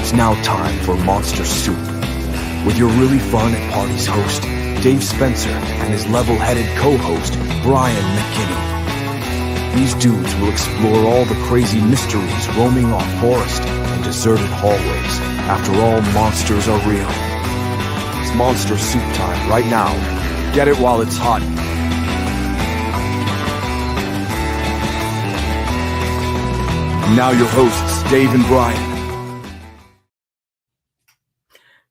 It's now time for Monster Soup, with your really fun at parties host, Dave Spencer, and his level-headed co-host, Brian McKinney. These dudes will explore all the crazy mysteries roaming our forest and deserted hallways. After all, monsters are real. It's Monster Soup time right now. Get it while it's hot. And now your hosts, Dave and Brian.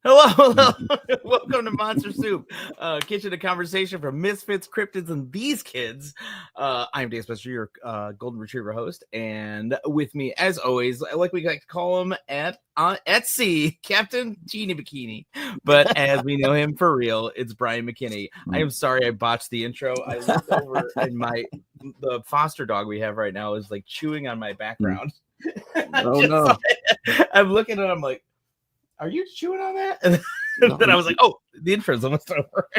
Hello. Welcome to Monster Soup, kitchen to conversation for misfits, cryptids, and these kids. I'm Dave Spencer, your golden retriever host, and with me, as always, like we like to call him at sea, Captain Teeny Bikini. But as we know him for real, it's Brian McKinney. I am sorry I botched the intro. I looked over and the foster dog we have right now is like chewing on my background. Oh no! I'm looking at him like, are you chewing on that? And then I was like, oh, the intro's almost over.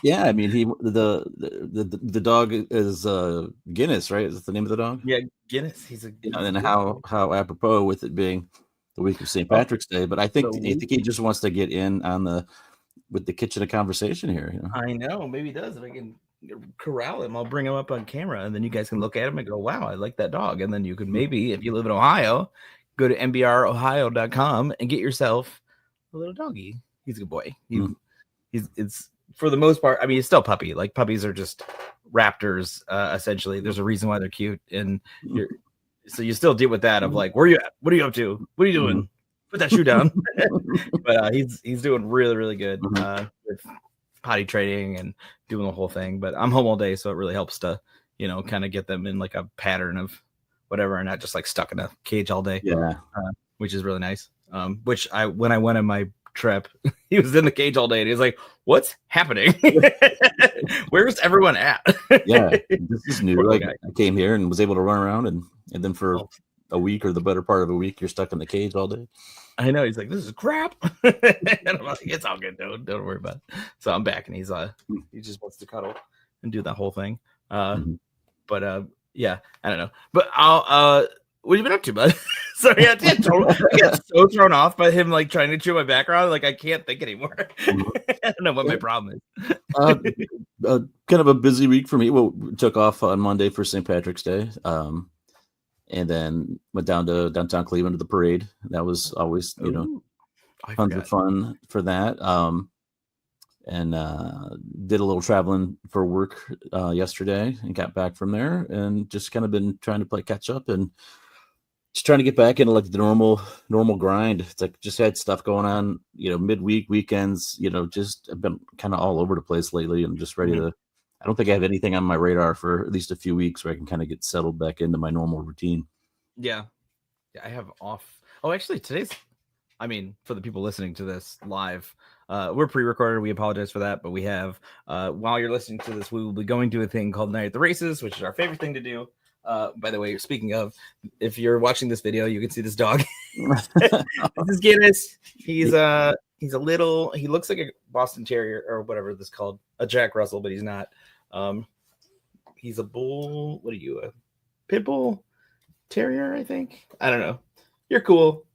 Yeah, I mean, the dog is Guinness, right? Is that the name of the dog? Yeah, Guinness. And how apropos with it being the week of St. Patrick's Day, but I think he just wants to get in on with the kitchen of conversation here. You know? I know, maybe he does. If I can corral him, I'll bring him up on camera, and then you guys can look at him and go, wow, I like that dog. And then you could maybe, if you live in Ohio, go to mbrohio.com and get yourself a little doggy. He's a good boy. It's for the most part. I mean, he's still a puppy. Like puppies are just raptors. Essentially, there's a reason why they're cute, and so you still deal with that of like, where are you at? What are you up to? What are you doing? Put that shoe down. But he's doing really, really good with potty training and doing the whole thing. But I'm home all day, so it really helps to kind of get them in like a pattern of whatever, and not just like stuck in a cage all day. Yeah, which is really nice. Which when I went on my trip, he was in the cage all day, and he was like, "What's happening? Where's everyone at?" Yeah, this is new. Like I came here and was able to run around, and then for a week or the better part of a week, you're stuck in the cage all day. I know. He's like, "This is crap." And I'm like, "It's all good, don't worry about it." So I'm back, and he just wants to cuddle and do that whole thing. But yeah, I don't know. But what have you been up to, bud? Sorry, I get so thrown off by him like trying to chew my background. Like I can't think anymore. I don't know what my problem is. Kind of a busy week for me. Well, we took off on Monday for St. Patrick's Day, and then went down to downtown Cleveland to the parade. That was always tons of fun for that. And did a little traveling for work yesterday and got back from there, and just kind of been trying to play catch up and just trying to get back into like the normal grind. It's like just had stuff going on, midweek, weekends, just I've been kind of all over the place lately. I'm just ready to, I don't think I have anything on my radar for at least a few weeks where I can kind of get settled back into my normal routine. Yeah, I have off. Oh, actually for the people listening to this live, we're pre-recorded. We apologize for that, but we have, while you're listening to this, we will be going to a thing called Night at the Races, which is our favorite thing to do. By the way, speaking of, if you're watching this video, you can see this dog. This is Guinness. He looks like a Boston Terrier or whatever this is called, a Jack Russell, but he's not. He's a bull. What are you, a pit bull terrier? I think. I don't know. You're cool.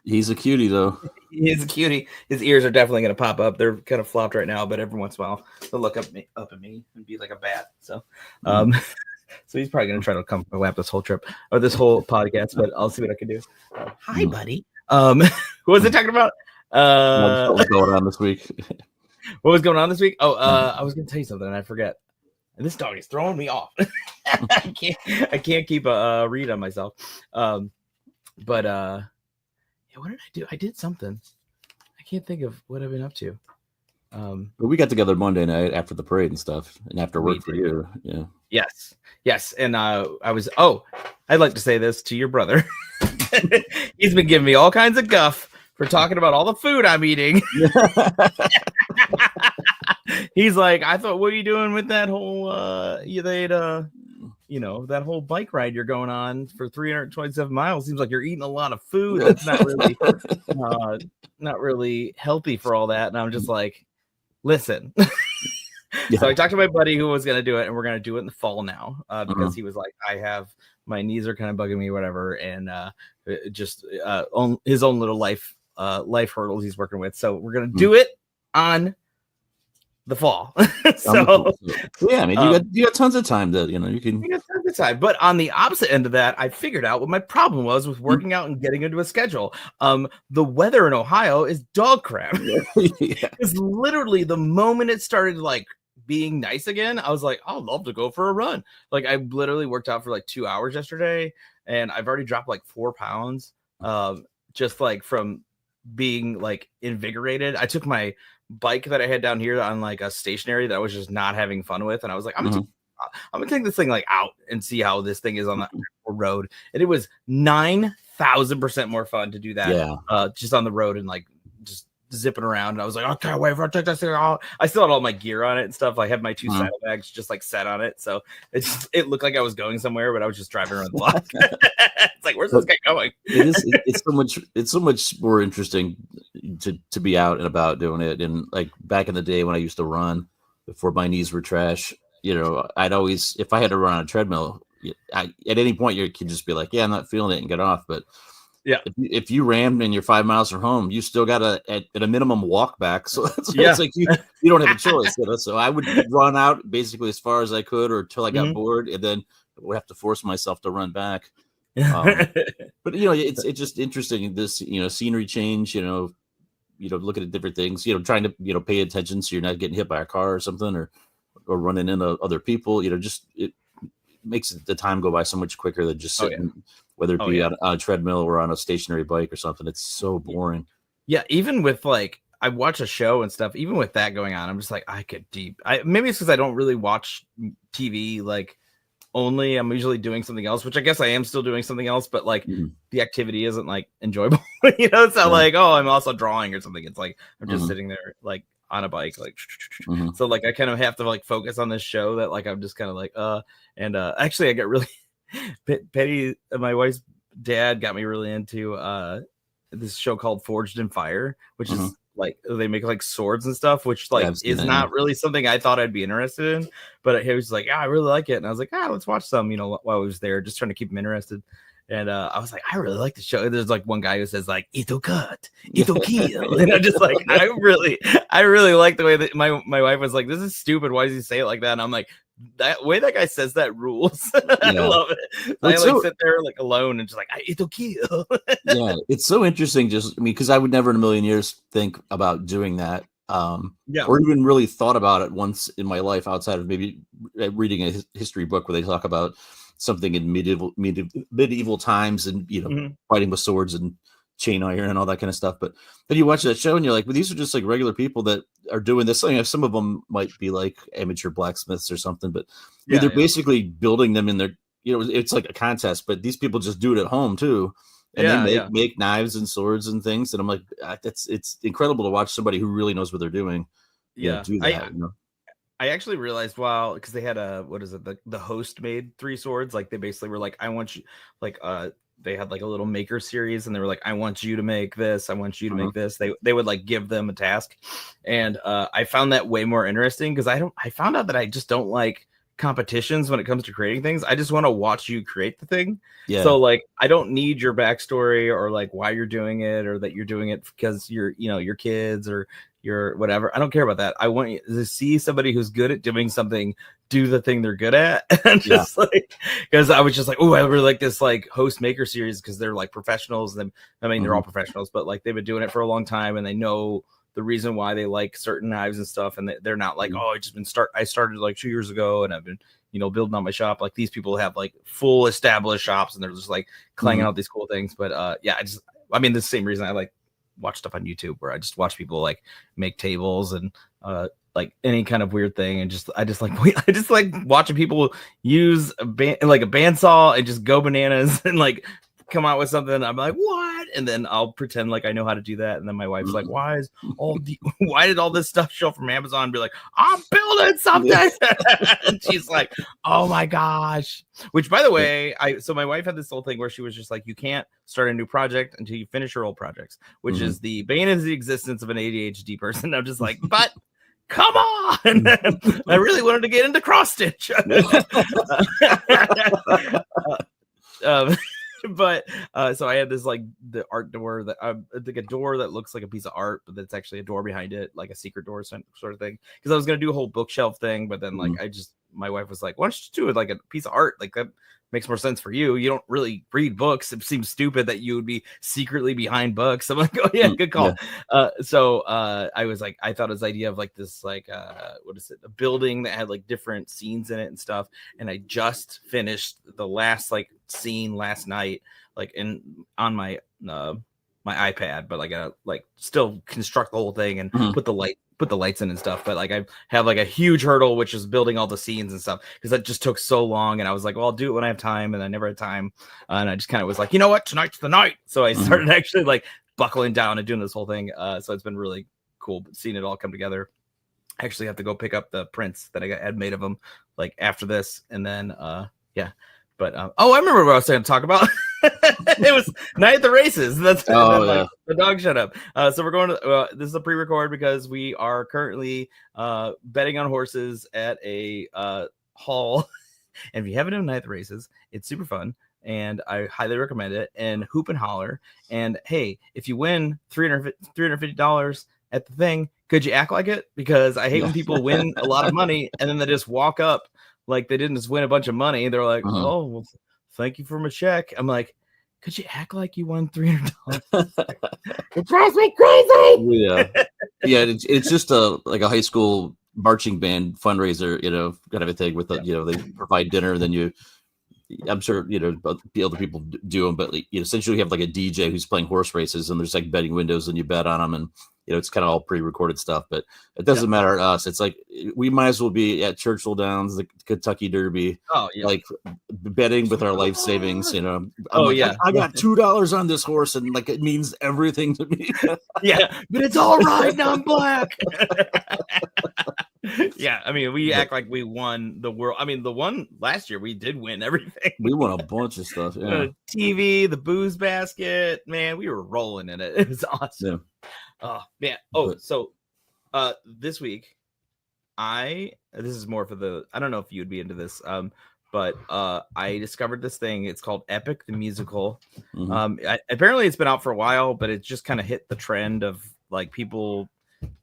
He's a cutie though. He is a cutie. His ears are definitely going to pop up. They're kind of flopped right now, but every once in a while they'll look up at me and be like a bat. So, so he's probably going to try to come lap this whole trip or this whole podcast. But I'll see what I can do. Hi, buddy. What was I talking about? What was going on this week? What was going on this week? Oh, I was going to tell you something and I forget. And this dog is throwing me off. I can't keep a read on myself. But what did I do? I did something. I can't think of what I've been up to. But we got together Monday night after the parade and stuff, and after work for you. Yeah. Yes. And I'd like to say this to your brother. He's been giving me all kinds of guff for talking about all the food I'm eating. He's like, I thought, what are you doing with that whole that whole bike ride you're going on for 327 miles? Seems like you're eating a lot of food. That's not really healthy for all that. And I'm just like, listen, So I talked to my buddy who was going to do it, and we're going to do it in the fall now because Mhm. he was like, my knees are kind of bugging me, whatever. And just on his own little life hurdles he's working with. So we're going to do it on the fall. So yeah, I mean, you got tons of time to, you can. You got tons of time. But on the opposite end of that, I figured out what my problem was with working out and getting into a schedule. The weather in Ohio is dog crap. It's literally the moment it started like being nice again, I was like, I'd love to go for a run. Like I literally worked out for like 2 hours yesterday, and I've already dropped like 4 pounds. Just like from being like invigorated. I took my bike that I had down here on like a stationary that I was just not having fun with, and I was like, I'm gonna take this thing like out and see how this thing is on the road. And it was 9,000% more fun to do that just on the road and like just zipping around. And I was like, okay, wait for this thing out. I still had all my gear on it and stuff. I had my 2 saddlebags just like set on it, so it looked like I was going somewhere, but I was just driving around the block. It's like, where's this guy going? It's so much more interesting to be out and about doing it. And like back in the day when I used to run before my knees were trash, I'd always, if I had to run on a treadmill, at any point you could just be like, yeah, I'm not feeling it, and get off. But yeah, if you ran and you're 5 miles from home, you still got to at a minimum walk back. So it's like you don't have a choice. So I would run out basically as far as I could, or until I got bored, and then would have to force myself to run back. But it's just interesting, this scenery change, looking at different things, trying to pay attention so you're not getting hit by a car or something, or running into other people. Just it makes the time go by so much quicker than just sitting, whether it be on a treadmill or on a stationary bike or something. It's so boring. Yeah, even with like, I watch a show and stuff, even with that going on, I'm just like, maybe it's because I don't really watch TV like only. I'm usually doing something else, which I guess I am still doing something else, but like the activity isn't like enjoyable. It's not like, oh, I'm also drawing or something. It's like I'm just sitting there like on a bike, like so like I kind of have to like focus on this show that like I'm just kind of like actually I got really Petty, my wife's dad got me really into this show called Forged in Fire, which is like they make like swords and stuff, which like is not really something I thought I'd be interested in, but he was like, I really like it, and I was like, let's watch some, while I was there, just trying to keep him interested. And I was like, I really like the show. There's like one guy who says like, it'll cut, it'll kill. And I'm just like, I really like the way that my wife was like, this is stupid, why does he say it like that? And I'm like, that way that guy says that rules. I love it. I like sit there like alone and just like, it'll kill. Yeah, it's so interesting. Just because I would never in a million years think about doing that, or even really thought about it once in my life, outside of maybe reading a history book where they talk about something in medieval times, and fighting with swords and chain iron and all that kind of stuff. But then you watch that show and you're like, well, these are just like regular people that are doing this. Some of them might be like amateur blacksmiths or something, but they're basically building them in their, it's like a contest, but these people just do it at home too. And they make knives and swords and things. And I'm like, it's incredible to watch somebody who really knows what they're doing. Do that. I actually realized, because they had the host made 3 swords. Like they basically were like, I want you, like they had like a little maker series, and they were like, I want you to make this, I want you to make this. They would like give them a task, and I found that way more interesting because I found out that I just don't like competitions when it comes to creating things. I just want to watch you create the thing. So like I don't need your backstory or like why you're doing it, or that you're doing it because you're your kids or your whatever. I don't care about that. I want you to see somebody who's good at doing something do the thing they're good at. And just like, because I was just like, oh, I really like this like host maker series because they're like professionals. And I mean, they're all professionals, but like they've been doing it for a long time, and they know the reason why they like certain knives and stuff. And they're not like, oh, I started like 2 years ago and I've been, building on my shop. Like these people have like full established shops, and they're just like clanging out these cool things. But I mean, the same reason I like watch stuff on YouTube, where I just watch people like make tables and like any kind of weird thing, and I just like watching people use a bandsaw and just go bananas and like come out with something. I'm like, what? And then I'll pretend like I know how to do that. And then my wife's like, why did all this stuff show from Amazon? And be like, I'm building something. And she's like, oh my gosh. Which, by the way, so my wife had this whole thing where she was just like, you can't start a new project until you finish your old projects, which is the bane of the existence of an ADHD person. I'm just like, but come on. I really wanted to get into cross stitch. But so I had this like the art door that like a door that looks like a piece of art, but that's actually a door behind it, like a secret door sort of thing. Because I was gonna do a whole bookshelf thing, but then like my wife was like, "Why don't you do it like a piece of art? Like that makes more sense for you. You don't really read books. It seems stupid that you would be secretly behind books." I'm like, "Oh yeah, good call." Yeah. So I was like, I thought his idea of like this like what is it, a building that had like different scenes in it and stuff. And I just finished the last like scene last night, like on my my iPad, but like I like still construct the whole thing and put the lights in and stuff. But like I have like a huge hurdle, which is building all the scenes and stuff, because that just took so long. And I was like, well, I'll do it when I have time, and I never had time. And I just kind of was like, you know what, tonight's the night. So I started actually like buckling down and doing this whole thing. So it's been really cool seeing it all come together. I actually have to go pick up the prints that I had made of them like after this, and then yeah. But I remember what I was going to talk about. It was Night at the Races. That's the dog shut up. So we're going to this is a pre-record because we are currently betting on horses at a hall. And if you haven't done Night at the Races, it's super fun, and I highly recommend it. And hoop and holler. And hey, if you win $350 at the thing, could you act like it? Because I hate when people win a lot of money and then they just walk up like they didn't just win a bunch of money. They're like, "Oh, well, thank you for my check." I'm like, could you act like you won $300? It drives me crazy. Yeah. It's just like a high school marching band fundraiser, kind of a thing with they provide dinner, then I'm sure the other people do them, but essentially you have like a DJ who's playing horse races, and there's like betting windows, and you bet on them, and it's kind of all pre-recorded stuff. But it doesn't matter to us. It's like we might as well be at Churchill Downs, the Kentucky Derby, like betting with our life savings. I got $2 on this horse, and like it means everything to me. But it's all right. Now I'm black. Yeah, I mean, we act like we won the world. I mean, the one last year we did win everything. We won a bunch of stuff. Yeah, TV, the booze basket, man, we were rolling in it. It was awesome. Yeah. Oh man. So this week, this is more for the. I don't know if you'd be into this. But I discovered this thing. It's called Epic the Musical. Apparently, it's been out for a while, but it just kind of hit the trend of like people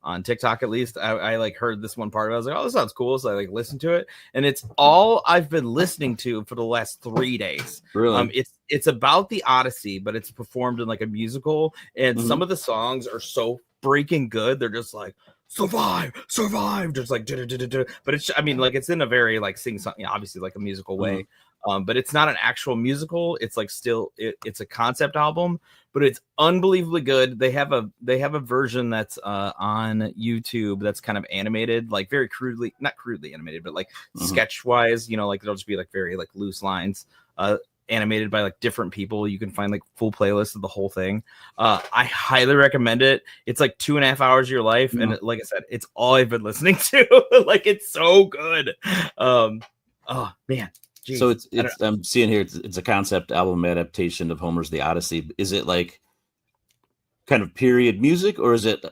on TikTok, at least. I like heard this one part of it. I was like, oh, this sounds cool. So I like listened to it, and it's all I've been listening to for the last 3 days. Really? It's about the Odyssey, but it's performed in like a musical, and some of the songs are so freaking good. They're just like survive, just like but it's, I mean, like it's in a very like sing song, obviously like a musical way. But it's not an actual musical. It's like still it's a concept album, but it's unbelievably good. They have a version that's on YouTube that's kind of animated, like very crudely, not crudely animated, but like sketch wise, like it'll just be like very like loose lines, animated by like different people. You can find like full playlists of the whole thing. I highly recommend it. It's like 2.5 hours of your life, and like I said, it's all I've been listening to. Like it's so good. Oh man. Jeez. So it's I'm seeing here it's a concept album adaptation of Homer's The Odyssey. Is it like kind of period music, or is it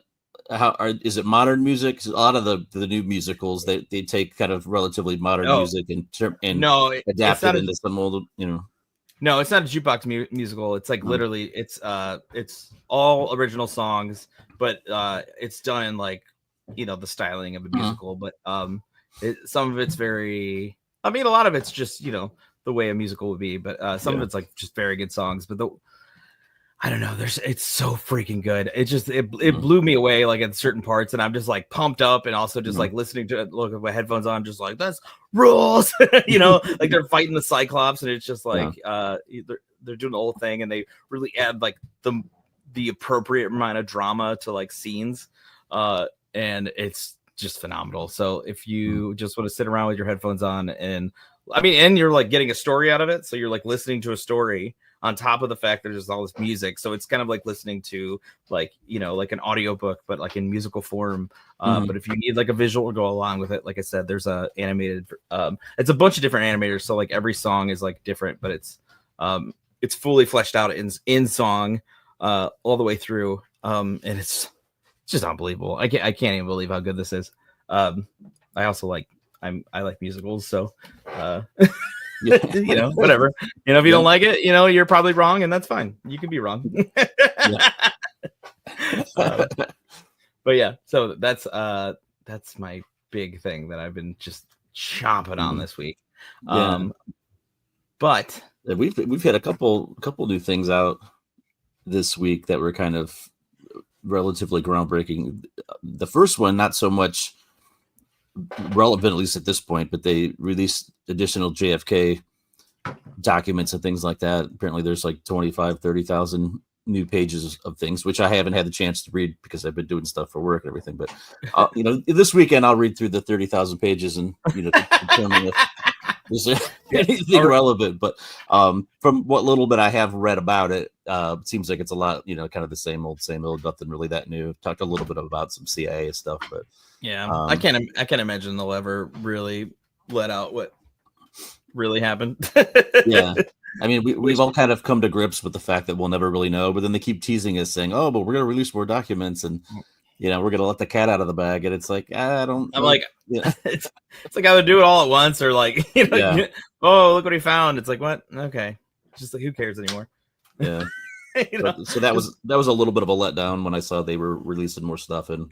is it modern music? 'Cause a lot of the new musicals they take kind of relatively modern music and adapt it into some old No, it's not a jukebox musical. It's like literally it's all original songs, but it's done in like the styling of a musical. But some of it's very. I mean, a lot of it's just, the way a musical would be, but some of it's like just very good songs. But I don't know. It's so freaking good. It blew me away like at certain parts, and I'm just like pumped up, and also just like listening to it. Look at my headphones on, just like that's rules. Like they're fighting the Cyclops, and it's just like they're doing the whole thing, and they really add like the appropriate amount of drama to like scenes, and it's just phenomenal. So if you just want to sit around with your headphones on, and you're like getting a story out of it, so you're like listening to a story on top of the fact that there's all this music, so it's kind of like listening to like like an audiobook, but like in musical form. But if you need like a visual to go along with it, like I said, there's a animated it's a bunch of different animators, so like every song is like different, but it's fully fleshed out in song all the way through, and it's just unbelievable. I can't even believe how good this is. I also like I like musicals, so Yeah. you know, whatever. You know, if you don't like it, you know, you're probably wrong, and that's fine. You can be wrong. But yeah, so that's my big thing that I've been just chomping on this week. But we've had a couple new things out this week that were kind of relatively groundbreaking. The first one, not so much relevant, at least at this point, but they released additional JFK documents and things like that. Apparently there's like 30,000 new pages of things, which I haven't had the chance to read because I've been doing stuff for work and everything. But you know, this weekend I'll read through the 30,000 pages and, you know, determine if there's anything relevant. But from what little bit I have read about it, it seems like it's a lot, you know, kind of the same old, nothing really that new. Talked a little bit about some CIA stuff, but yeah, I can't imagine they'll ever really let out what really happened. Yeah. I mean, we've all kind of come to grips with the fact that we'll never really know, but then they keep teasing us saying, oh, but we're going to release more documents and, you know, we're going to let the cat out of the bag. And it's like, I'm like, yeah. it's like I would do it all at once, or like, you know, oh, look what he found. It's like, what? Okay. Just like, who cares anymore? Yeah. You know? So that was a little bit of a letdown when I saw they were releasing more stuff, and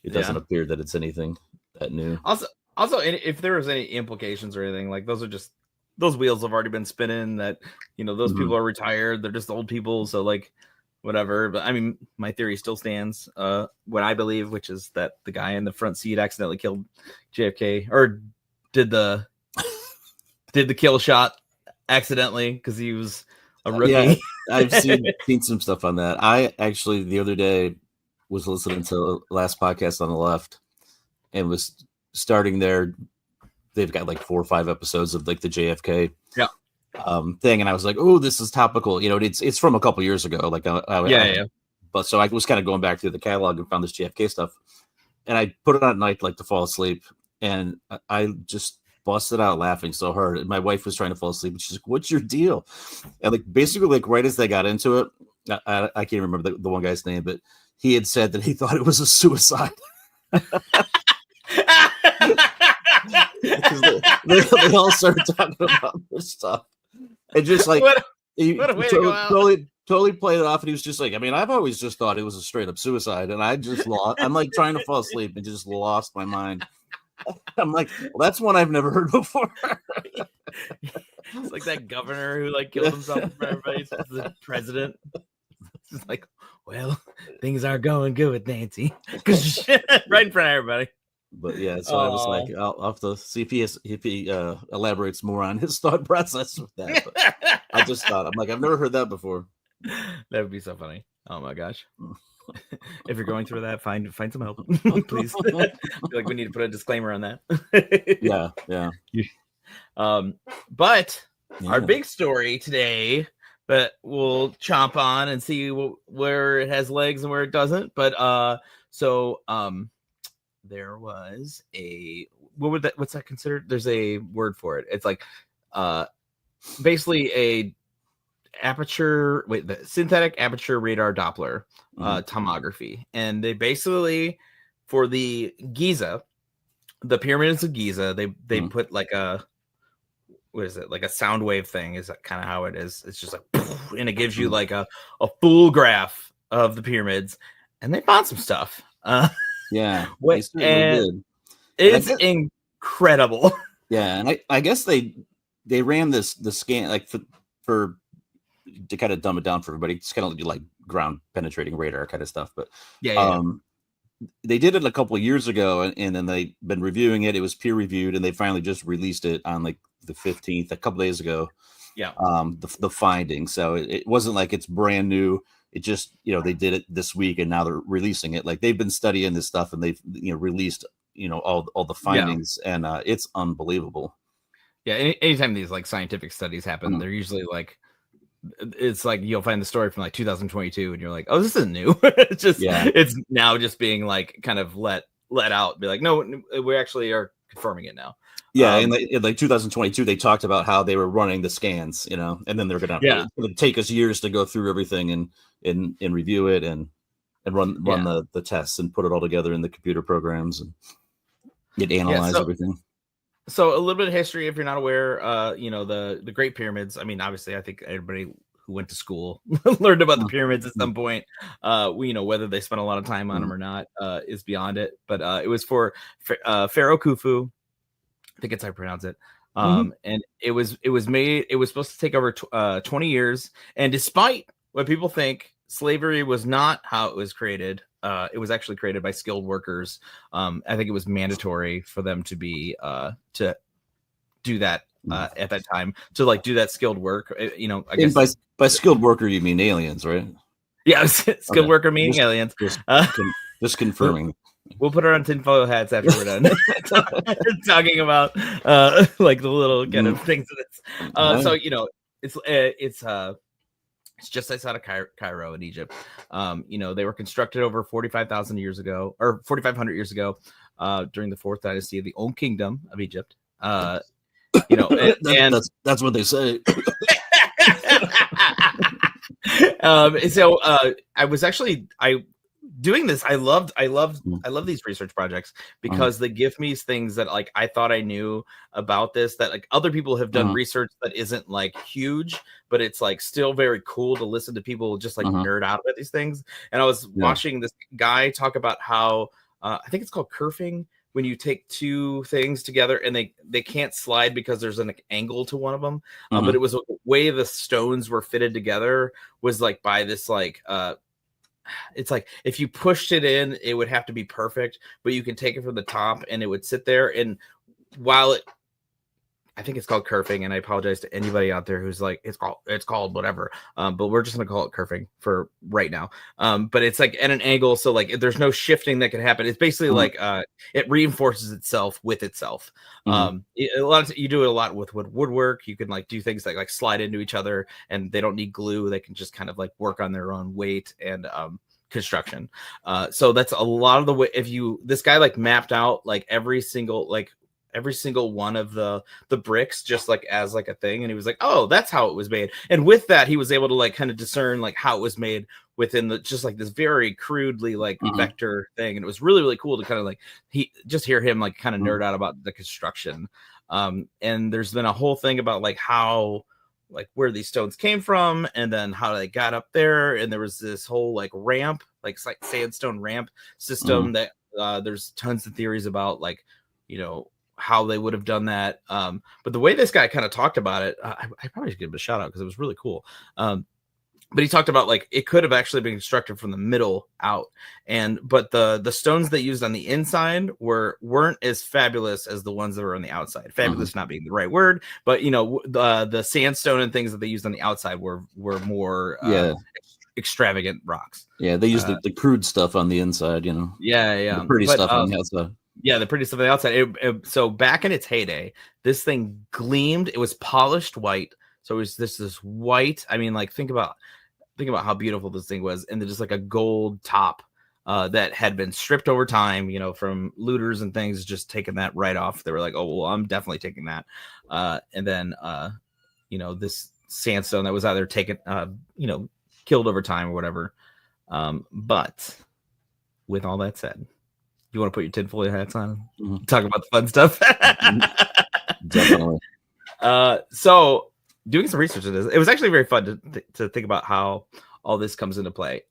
it doesn't appear that it's anything that new. Also, if there was any implications or anything, like those wheels have already been spinning, that, you know, those people are retired. They're just old people. So like, whatever. But I mean, my theory still stands. What I believe, which is that the guy in the front seat accidentally killed JFK, or did the kill shot accidentally because he was a rookie. Yeah, I've seen some stuff on that. I actually the other day was listening to last podcast on the left and was starting there. They've got like 4 or 5 episodes of like the JFK thing, and I was like, oh, this is topical. You know, it's from a couple years ago. Like, but so I was kind of going back through the catalog and found this JFK stuff, and I put it on at night like to fall asleep, and I just busted out laughing so hard. And my wife was trying to fall asleep, and she's like, "What's your deal?" And like basically, like right as they got into it, I can't remember the one guy's name, but he had said that he thought it was a suicide. They all started talking about this stuff, and just like he totally played it off, and he was just like, I mean, I've always just thought it was a straight up suicide, and I just lost. I'm like trying to fall asleep and just lost my mind. I'm like, well, that's one I've never heard before. It's like that governor who like killed himself in front of everybody. It's the president. It's like, well, things aren't going good with Nancy, because right in front of everybody. But yeah, so I was like, I'll have to see if he elaborates more on his thought process with that. But I just thought, I'm like, I've never heard that before. That would be so funny. Oh my gosh. If you're going through that, find some help, please. I feel like we need to put a disclaimer on that. Yeah. But our big story today that we'll chomp on and see where it has legs and where it doesn't. But there was what's that considered? There's a word for it. It's like basically a synthetic aperture radar Doppler tomography. And they basically, for the Giza, the pyramids of Giza, they put like a, what is it, like a sound wave thing, is that kind of how it is. It's just like poof, and it gives you like a full graph of the pyramids, and they found some stuff. Yeah, and it's incredible. Yeah, and I guess they ran the scan like for to kind of dumb it down for everybody. It's kind of like ground penetrating radar kind of stuff. But they did it a couple of years ago, and then they've been reviewing it. It was peer reviewed, and they finally just released it on like the 15th, a couple days ago. Yeah. The findings. So it wasn't like it's brand new. It just, you know, they did it this week and now they're releasing it. Like they've been studying this stuff and they've, you know, released, you know, all the findings, and it's unbelievable. Yeah. Anytime these like scientific studies happen, they're usually like, it's like you'll find the story from like 2022 and you're like, oh, this isn't new. It's just, it's now just being like kind of let out, be like, no, we actually are confirming it now. Yeah, in like 2022, they talked about how they were running the scans, you know, and then they're gonna take us years to go through everything and review it and run the tests and put it all together in the computer programs. And It analyze everything. So a little bit of history, if you're not aware, the Great Pyramids. I mean, obviously, I think everybody who went to school learned about the pyramids at some point. Whether they spent a lot of time on them or not is beyond it. But it was for Pharaoh Khufu. I think it's how I pronounce it. And it was supposed to take over 20 years. And despite what people think, slavery was not how it was created. It was actually created by skilled workers. I think it was mandatory for them to be to do that at that time, to like do that skilled work. I guess by skilled worker you mean aliens, right? Yeah, skilled worker meaning aliens. Just confirming. We'll put her on tinfoil hats after we're done talking about like the little kind of things of this. So it's just outside of Cairo in Egypt. They were constructed over 45,000 years ago, or 4,500 years ago, during the fourth dynasty of the Old Kingdom of Egypt. That's what they say. I was actually doing this. I love these research projects because they give me things that like I thought I knew about this, that like other people have done research that isn't like huge, but it's like still very cool to listen to people just like nerd out about these things. And I was watching this guy talk about how I think it's called kerfing, when you take two things together and they can't slide because there's an angle to one of them. But it was the way the stones were fitted together was like by this like it's like if you pushed it in, it would have to be perfect, but you can take it from the top and it would sit there. And while I think it's called kerfing, and I apologize to anybody out there who's like, it's called whatever. But we're just going to call it kerfing for right now. But it's like at an angle. So like, there's no shifting that can happen. It's basically like, it reinforces itself with itself. You do it a lot with woodwork. You can like do things like slide into each other, and they don't need glue. They can just kind of like work on their own weight and, construction. So that's a lot of the way. This guy like mapped out like every single one of the bricks, just like as like a thing. And he was like, oh, that's how it was made. And with that, he was able to like kind of discern like how it was made within just like this very crudely like vector thing. And it was really, really cool to kind of like hear him like kind of nerd out about the construction. And there's been a whole thing about like how, like where these stones came from and then how they got up there. And there was this whole like ramp, like sandstone ramp system that there's tons of theories about, like, how they would have done that. But the way this guy kind of talked about it, I probably should give him a shout out because it was really cool. But he talked about like it could have actually been constructed from the middle out, but the stones they used on the inside weren't as fabulous as the ones that were on the outside. Fabulous not being the right word, but the sandstone and things that they used on the outside were more extravagant rocks. Yeah, they used the crude stuff on the inside. The pretty stuff on the outside. Yeah, the pretty stuff on the outside. So back in its heyday, this thing gleamed. It was polished white. So it was this white. I mean, like think about how beautiful this thing was, and then just like a gold top that had been stripped over time, from looters and things, just taking that right off. They were like, oh well, I'm definitely taking that. And then this sandstone that was either taken, killed over time or whatever. But with all that said, you want to put your tinfoil hats on, talk about the fun stuff. Definitely. So doing some research on this, it was actually very fun to think about how all this comes into play.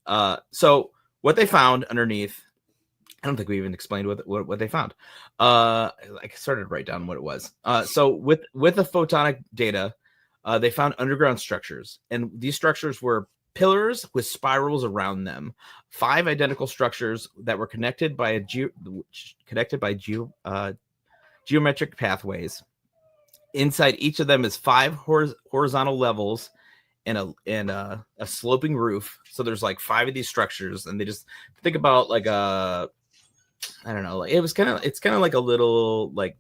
So what they found underneath, I don't think we even explained what they found. I started to write down what it was. So with the photonic data, they found underground structures, and these structures were pillars with spirals around them. 5 identical structures that were connected by geometric pathways. Inside each of them is 5 horizontal levels and a sloping roof. So there's like 5 of these structures, and they just think about like I don't know, like it's kind of like a little like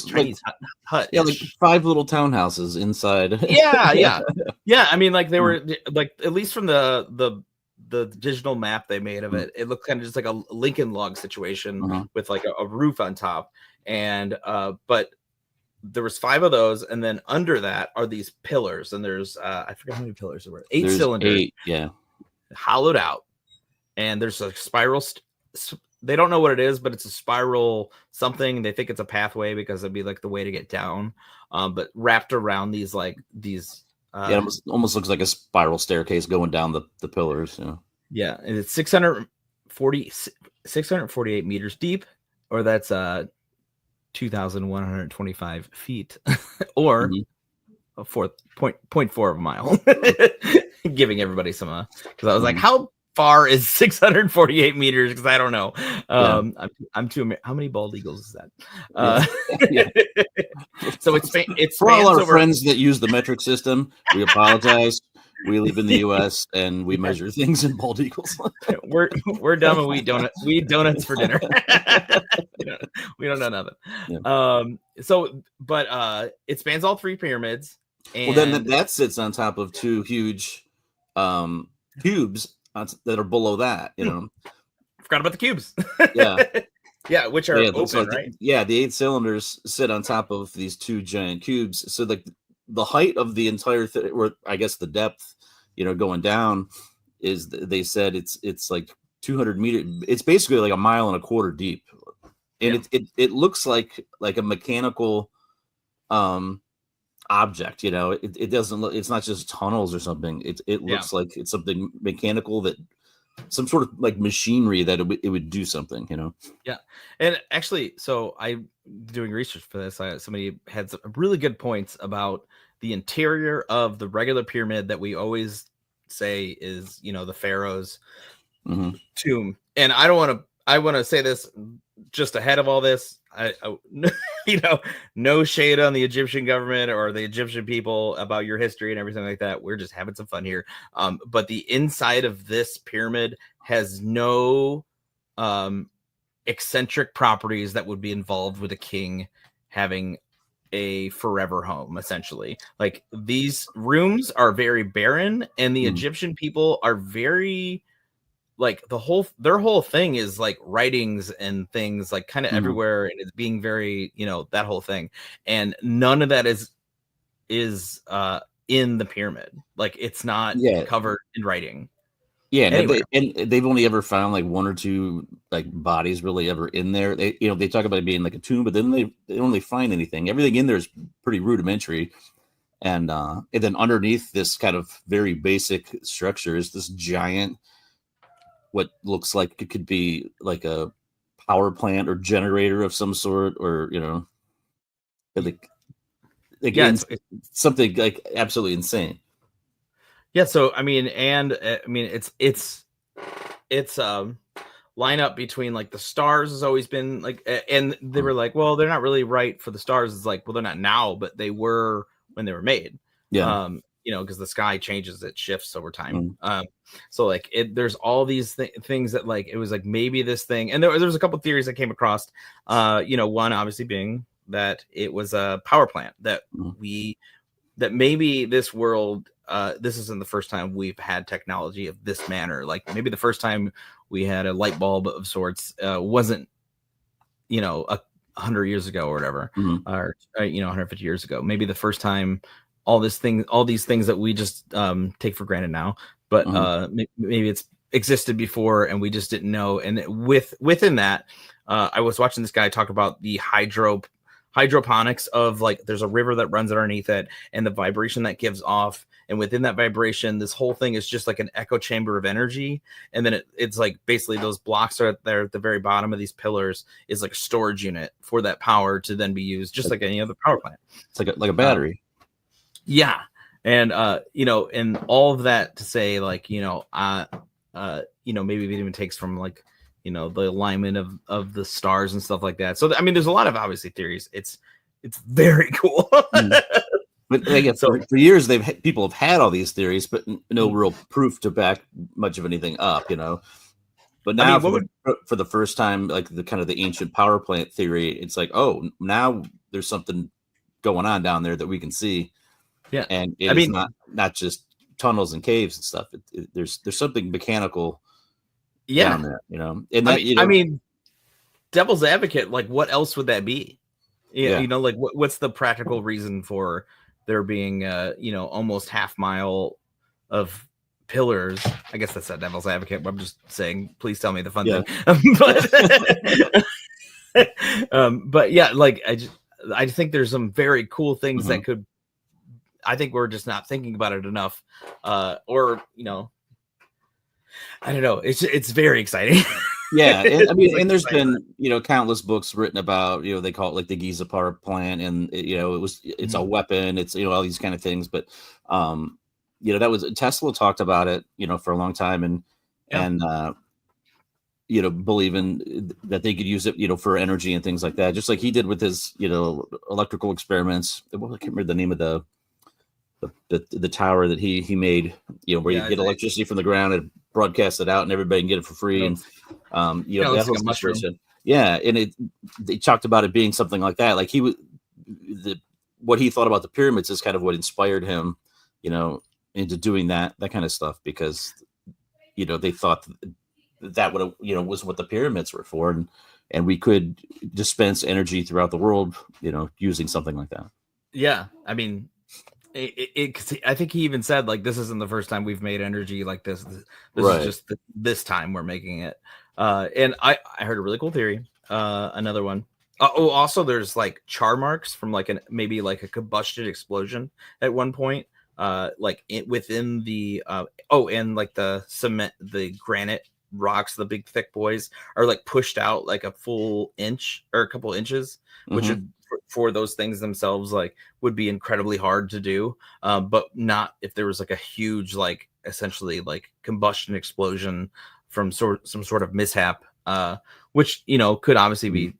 Chinese hut. Yeah, like 5 little townhouses inside. Yeah. I mean, like they were like, at least from the digital map they made of it, it looked kind of just like a Lincoln log situation with like a roof on top. And but there was 5 of those, and then under that are these pillars, and there's I forget how many pillars there were. 8 cylinders. 8, yeah, hollowed out, and there's a spiral. they don't know what it is, but it's a spiral something. They think it's a pathway because it'd be like the way to get down. But wrapped around these it almost looks like a spiral staircase going down the pillars. Yeah, and it's 648 meters deep, or that's 2,125 feet, or a 4.4 of a mile. Giving everybody some because I was like, how far is 648 meters? Because I don't know. I'm too. How many bald eagles is that? So it's for all our friends that use the metric system. We apologize. We live in the U.S. and we measure things in bald eagles. we're dumb and we eat donuts for dinner. we don't know nothing. Yeah. But it spans all 3 pyramids. And well, then that sits on top of 2 huge cubes that are below that. Forgot about the cubes. Yeah. Yeah, which are open, right? The 8 cylinders sit on top of these 2 giant cubes. So the height of the entire thing, or I guess the depth, going down, is they said it's like 200 meters. It's basically like 1.25 miles deep, and it looks like a mechanical object. It doesn't look. It's not just tunnels or something. It looks like it's something mechanical, that some sort of like machinery that it would do something. Yeah, and actually, so I'm doing research for this. Somebody had some really good points about the interior of the regular pyramid that we always say is, the pharaoh's tomb. And I want to say this just ahead of all this. I no shade on the Egyptian government or the Egyptian people about your history and everything like that. We're just having some fun here. But the inside of this pyramid has no eccentric properties that would be involved with a king having a forever home. Essentially, like, these rooms are very barren, and the Egyptian people are very, like, their whole thing is like writings and things like kind of everywhere, and it's being very, that whole thing, and none of that is in the pyramid. Like, it's not covered in writing. Yeah, and they've only ever found like 1 or 2 like bodies really ever in there. They talk about it being like a tomb, but then they don't really find anything. Everything in there is pretty rudimentary, and then underneath this kind of very basic structure is this giant, what looks like it could be like a power plant or generator of some sort, or like again, it's something like absolutely insane. Yeah, so it's line up between like the stars has always been like, and they were like, well, they're not really right for the stars. It's like, well, they're not now, but they were when they were made. Yeah. Because the sky changes, it shifts over time. So like there's all these things that like, it was like maybe this thing, and there was a couple theories that came across. One obviously being that it was a power plant that that maybe this world. This isn't the first time we've had technology of this manner. Like, maybe the first time we had a light bulb of sorts wasn't, 100 years ago or whatever, or 150 years ago. Maybe the first time all these things that we just take for granted now, but maybe it's existed before and we just didn't know. And within that, I was watching this guy talk about the hydroponics of, like, there's a river that runs underneath it and the vibration that gives off, and within that vibration this whole thing is just like an echo chamber of energy, and then it's like basically those blocks are there at the very bottom of these pillars is like a storage unit for that power to then be used just like any other power plant. It's like a battery. Yeah. And and all of that to say, like, maybe it even takes from like the alignment of the stars and stuff like that. So there's a lot of obviously theories. It's very cool. But again, for years people have had all these theories, but no real proof to back much of anything up. But now for the first time, like the kind of the ancient power plant theory, it's like, oh, now there's something going on down there that we can see. Yeah, and it's not just tunnels and caves and stuff. There's something mechanical. Down there, and devil's advocate, like, what else would that be? Like what's the practical reason for there being almost half mile of pillars. I guess that's a devil's advocate, but I'm just saying, please tell me the fun Yeah. thing. But yeah, like I think there's some very cool things that could, I think we're just not thinking about it enough. Or, you know, I don't know. It's very exciting. Yeah, and, I mean, and there's been, you know, countless books written about, you know, they call it like the Giza power plant, and you know, it's a weapon, it's, you know, all these kind of things, but you know, that was Tesla talked about it, you know, for a long time, and you know, believing that they could use it, you know, for energy and things like that, just like he did with his, you know, electrical experiments. Well, I can't remember the name of the tower that he made, you know, where you get electricity from the ground and broadcast it out, and everybody can get it for free. And you know, that whole situation. Yeah, and they talked about it being something like that. Like what he thought about the pyramids is kind of what inspired him, you know, into doing that kind of stuff, because you know, they thought that would, you know, was what the pyramids were for, and we could dispense energy throughout the world, you know, using something like that. Yeah, I mean, I think he even said, like, this isn't the first time we've made energy like this. This is just this time we're making it. And I heard a really cool theory. Another one. Also, there's like char marks from like maybe like a combustion explosion at one point. Like within the and like the cement, the granite rocks, the big thick boys are like pushed out like a full inch or a couple inches, which would, for those things themselves, like, would be incredibly hard to do, but not if there was like a huge, like, essentially like combustion explosion from some sort of mishap, which, you know, could obviously be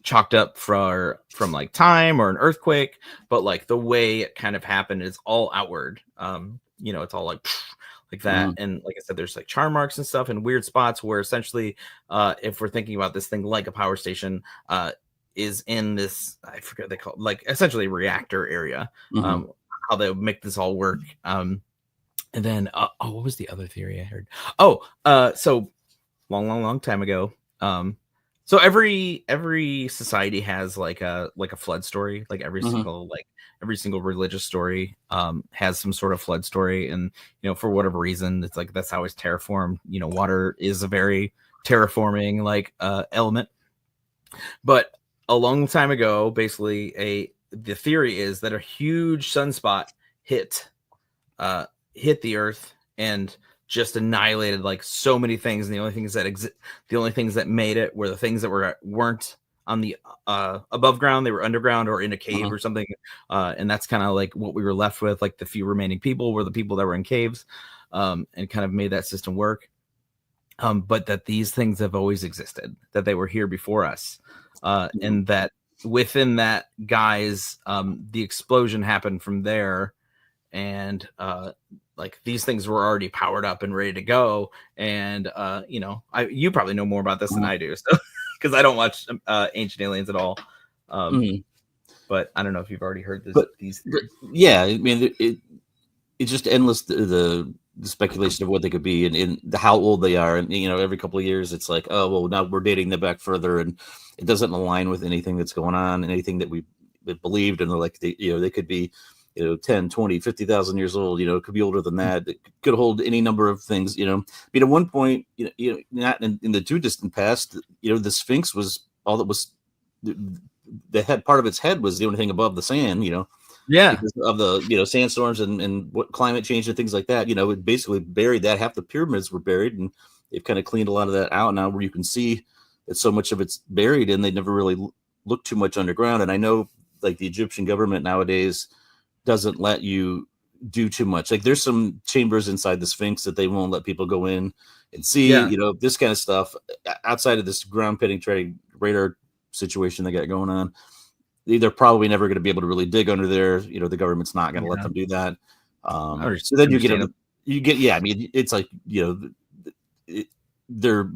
chalked up from like time or an earthquake, but like the way it kind of happened is all outward. You know, it's all like that. And like I said, there's like char marks and stuff in weird spots where essentially, if we're thinking about this thing like a power station, is in this, I forget what they call it, like essentially reactor area, how they make this all work. And then, what was the other theory I heard? So long time ago. So every society has like a flood story, like every single religious story has some sort of flood story. And, you know, for whatever reason, it's like, that's how it's terraformed. You know, water is a very terraforming like element. But a long time ago, basically, the theory is that a huge sunspot hit the Earth and just annihilated like so many things. And the only things that made it were the things that weren't on the above ground. They were underground or in a cave or something. And that's kind of like what we were left with. Like the few remaining people were the people that were in caves, and kind of made that system work. But that these things have always existed, that they were here before us. And that within that guise, the explosion happened from there, and like these things were already powered up and ready to go. And you know, you probably know more about this than I do, so because I don't watch Ancient Aliens at all. But I don't know if you've already heard these. Yeah, I mean, it's just endless the speculation of what they could be, and how old they are, and you know, every couple of years it's like, oh well, now we're dating them back further, and it doesn't align with anything that's going on and anything that we believed. And they're like, you know, they could be, you know, 10, 20, 50,000 years old, you know, it could be older than that. It could hold any number of things, you know. I mean, at one point, you know, not in the too distant past, you know, the Sphinx was all that was, the head part of its head was the only thing above the sand, you know. Yeah, because of the, you know, sandstorms and what climate change and things like that. You know, it basically buried that. Half the pyramids were buried, and they've kind of cleaned a lot of that out now, where you can see that so much of it's buried, and they never really looked too much underground. And I know, like, the Egyptian government nowadays doesn't let you do too much. Like, there's some chambers inside the Sphinx that they won't let people go in and see. You know, this kind of stuff outside of this ground penetrating radar situation they got going on. They're probably never going to be able to really dig under there. You know, the government's not going to let them do that. So then you get, I mean, it's like, you know, they're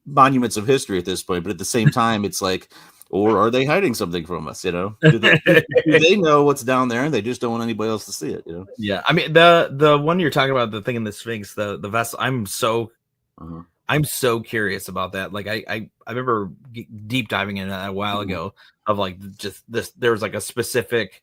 monuments of history at this point, but at the same time, it's like, or are they hiding something from us? You know, do they know what's down there, and they just don't want anybody else to see it? You know, yeah. I mean, the one you're talking about, the thing in the Sphinx, the vessel. I'm so curious about that. Like, I remember deep diving into that a while ago, of like just this. There was like a specific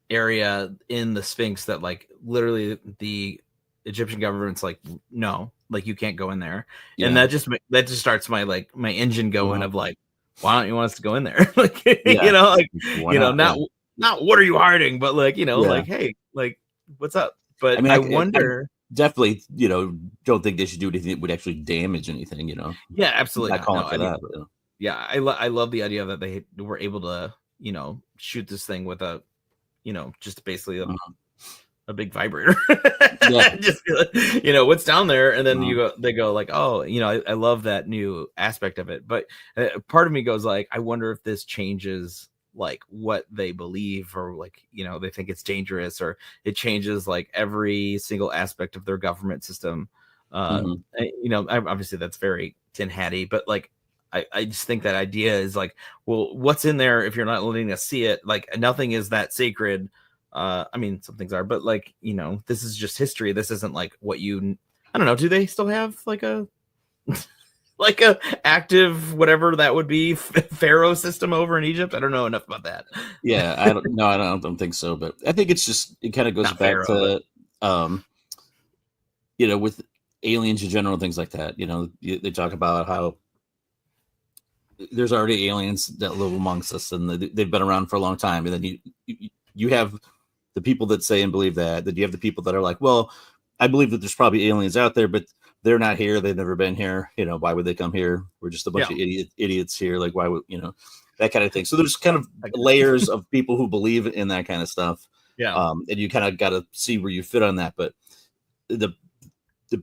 area in the Sphinx that, like, literally the Egyptian government's like, no, like you can't go in there. Yeah. And that just starts my engine going Uh-huh. of like, why don't you want us to go in there? Like, Yeah. like, Why not? not what are you hiding, but like, Yeah. like, hey, like, what's up? But I mean, I I wonder. definitely, don't think they should do anything that would actually damage anything, Yeah, absolutely not calling no, for that. But, yeah, I love the idea that they were able to, shoot this thing with a, just basically a big vibrator. Yeah. Just what's down there, and then they go like, oh, I love that new aspect of it. But part of me goes like, I wonder if this changes like what they believe, or like they think it's dangerous, or it changes like every single aspect of their government system. Obviously that's very tin hatty, but like I just think that idea is like, well, what's in there if you're not letting us see it? Like nothing is that sacred. I mean, some things are, but like, this is just history. This isn't like what I don't know. Do they still have like a like a active whatever that would be pharaoh system over in Egypt? I don't know enough about that. Yeah, I don't think so, but I think it's just, it kind of goes Not back pharaoh, to with aliens in general, things like that. They talk about how there's already aliens that live amongst us, and they've been around for a long time. And then you have the people that say and believe that. Then you have the people that are like, well, I believe that there's probably aliens out there, but they're not here. They've never been here. Why would they come here? We're just a bunch of idiots here. Like, why would that kind of thing? So there's kind of layers of people who believe in that kind of stuff. Yeah. And you kind of got to see where you fit on that. But the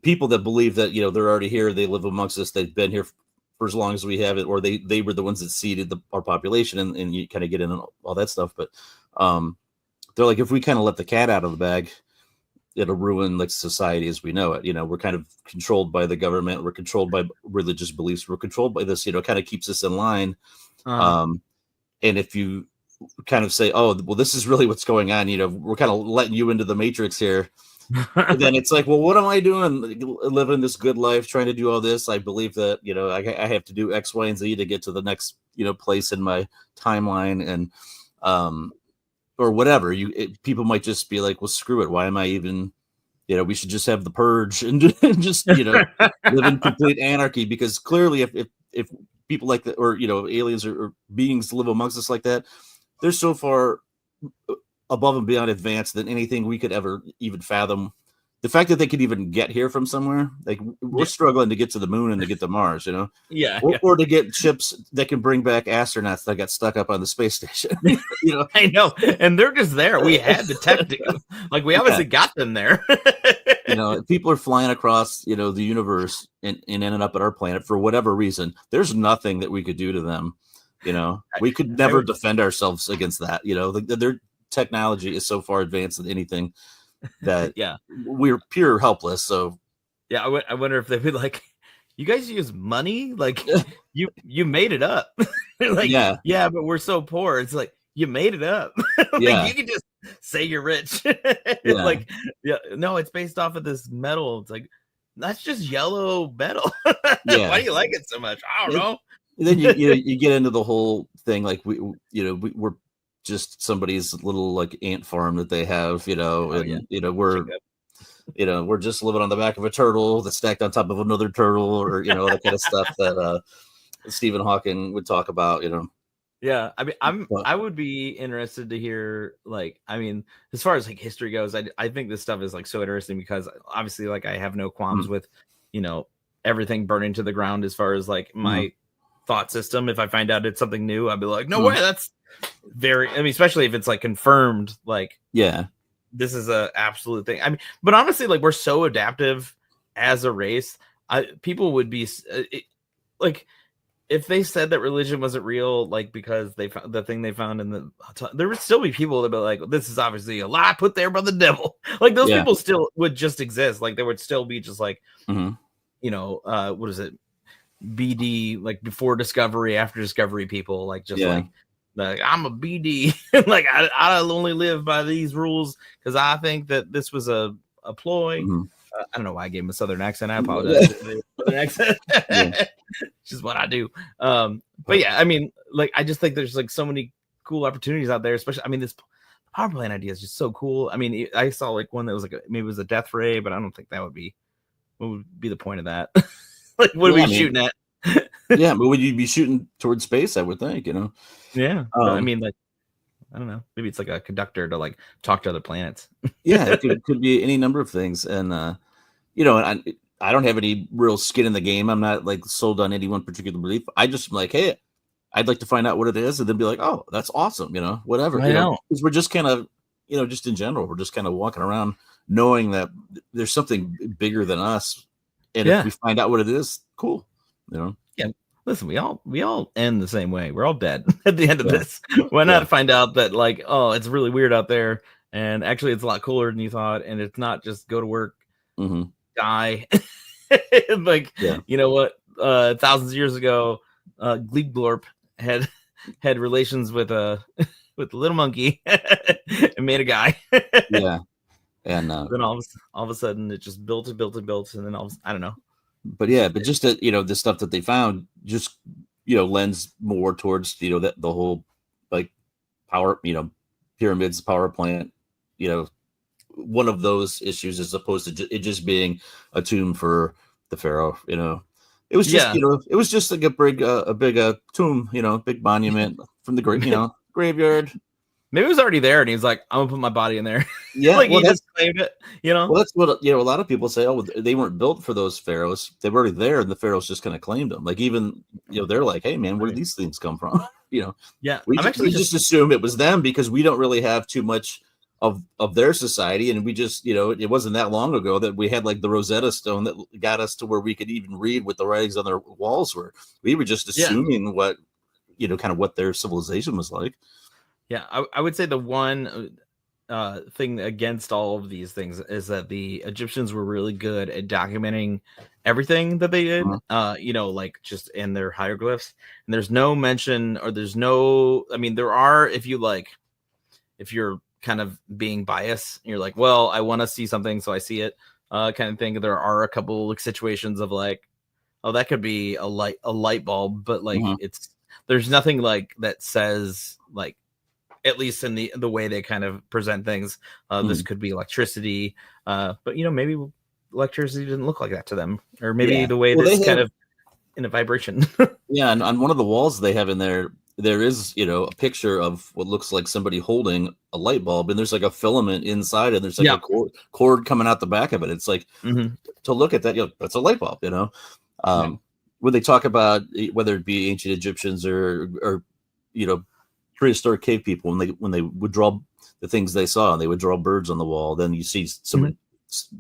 people that believe that they're already here, they live amongst us, they've been here for as long as we have it, or they were the ones that seeded our population, and you kind of get into all that stuff. But they're like, if we kind of let the cat out of the bag, it'll ruin like society as we know it. We're kind of controlled by the government, we're controlled by religious beliefs, we're controlled by this, kind of keeps us in line. And if you kind of say, oh, well, this is really what's going on, we're kind of letting you into the matrix here. And then it's like, well, what am I doing? Living this good life, trying to do all this. I believe that, I have to do X, Y, and Z to get to the next, place in my timeline. And, or whatever. People might just be like, well, screw it. Why am I even, we should just have the purge and just, live in complete anarchy. Because clearly if people like that, or, aliens or beings live amongst us like that, they're so far above and beyond advanced than anything we could ever even fathom. The fact that they could even get here from somewhere, like we're struggling to get to the moon and to get to Mars, or to get ships that can bring back astronauts that got stuck up on the space station. I know, and they're just there. We had the tech, like we obviously got them there. People are flying across, the universe and ending up at our planet for whatever reason. There's nothing that we could do to them. We could never defend ourselves against that. Their technology is so far advanced than anything that we're pure helpless. So I wonder if they would like, you guys use money, like you made it up. Like, but we're so poor. It's like, you made it up. Like, you can just say you're rich. Like, no, it's based off of this metal. It's like, that's just yellow metal. Why do you like it so much? I don't know. Then you get into the whole thing, like we're just somebody's little like ant farm that they have, we're just living on the back of a turtle that's stacked on top of another turtle, or that kind of stuff that Stephen Hawking would talk about. Yeah, I mean, I would be interested to hear, like, I mean, as far as like history goes, I think this stuff is like so interesting, because obviously, like, I have no qualms with everything burning to the ground as far as like my thought system. If I find out it's something new, I'd be like, no way, that's very, I mean, especially if it's like confirmed, like, this is a absolute thing. I mean, but honestly, like, we're so adaptive as a race. People would be like, if they said that religion wasn't real, like, because they found the thing they found in the, there would still be people that be like, this is obviously a lie put there by the devil. Like, those people still would just exist. Like, there would still be just like, what is it? BD, like before discovery, after discovery people, like, just like I'm a BD. Like, I only live by these rules because I think that this was a ploy. I don't know why I gave him a southern accent. I apologize. Southern accent. Which is what I do. But yeah, I mean, like, I just think there's like so many cool opportunities out there, especially, I mean, this power plant idea is just so cool. I mean, I saw like one that was like maybe it was a death ray, but I don't think that would be what would be the point of that. Like, what are we shooting at? Yeah, but would you be shooting towards space? I would think, Yeah, but I mean, like, I don't know. Maybe it's like a conductor to like talk to other planets. Yeah, it could be any number of things, and I don't have any real skin in the game. I'm not like sold on any one particular belief. I just like, hey, I'd like to find out what it is, and then be like, oh, that's awesome, whatever. I know. Because we're just kind of, just in general, we're just kind of walking around knowing that there's something bigger than us, and if we find out what it is, cool, Yeah. Listen, we all end the same way. We're all dead at the end of this. Why not find out that like, oh, it's really weird out there, and actually it's a lot cooler than you thought, and it's not just go to work, die. Like, you know what? Thousands of years ago, Gleegblorp had relations with a little monkey and made a guy. Yeah, and then all of a sudden it just built and built and built, and then I don't know. But just that the stuff that they found just lends more towards that the whole like power pyramids, power plant, one of those issues as opposed to it just being a tomb for the pharaoh. It was just it was just like a big tomb, big monument from the graveyard. Maybe it was already there, and he's like, "I'm gonna put my body in there." Yeah, like he just claimed it. Well, that's what a lot of people say. Oh, they weren't built for those pharaohs. They were already there, and the pharaohs just kind of claimed them. Like even they're like, "Hey, man, where did these things come from?" Yeah, we just assume it was them because we don't really have too much of their society, and we just it wasn't that long ago that we had like the Rosetta Stone that got us to where we could even read what the writings on their walls were. We were just assuming what kind of what their civilization was like. Yeah, I would say the one thing against all of these things is that the Egyptians were really good at documenting everything that they did, like just in their hieroglyphs. And there's no mention or there are, if you're kind of being biased, you're like, well, I want to see something, so I see it kind of thing. There are a couple like situations of like, oh, that could be a light bulb, but like there's nothing like that says like, at least in the way they kind of present things, this could be electricity, but maybe electricity didn't look like that to them, or maybe the way that's kind of in a vibration. Yeah, and on one of the walls they have in there is a picture of what looks like somebody holding a light bulb, and there's like a filament inside, and there's like a cord coming out the back of it. It's like to look at that, that's a light bulb. When they talk about whether it be ancient Egyptians or prehistoric cave people, when they would draw the things they saw, and they would draw birds on the wall, then you see some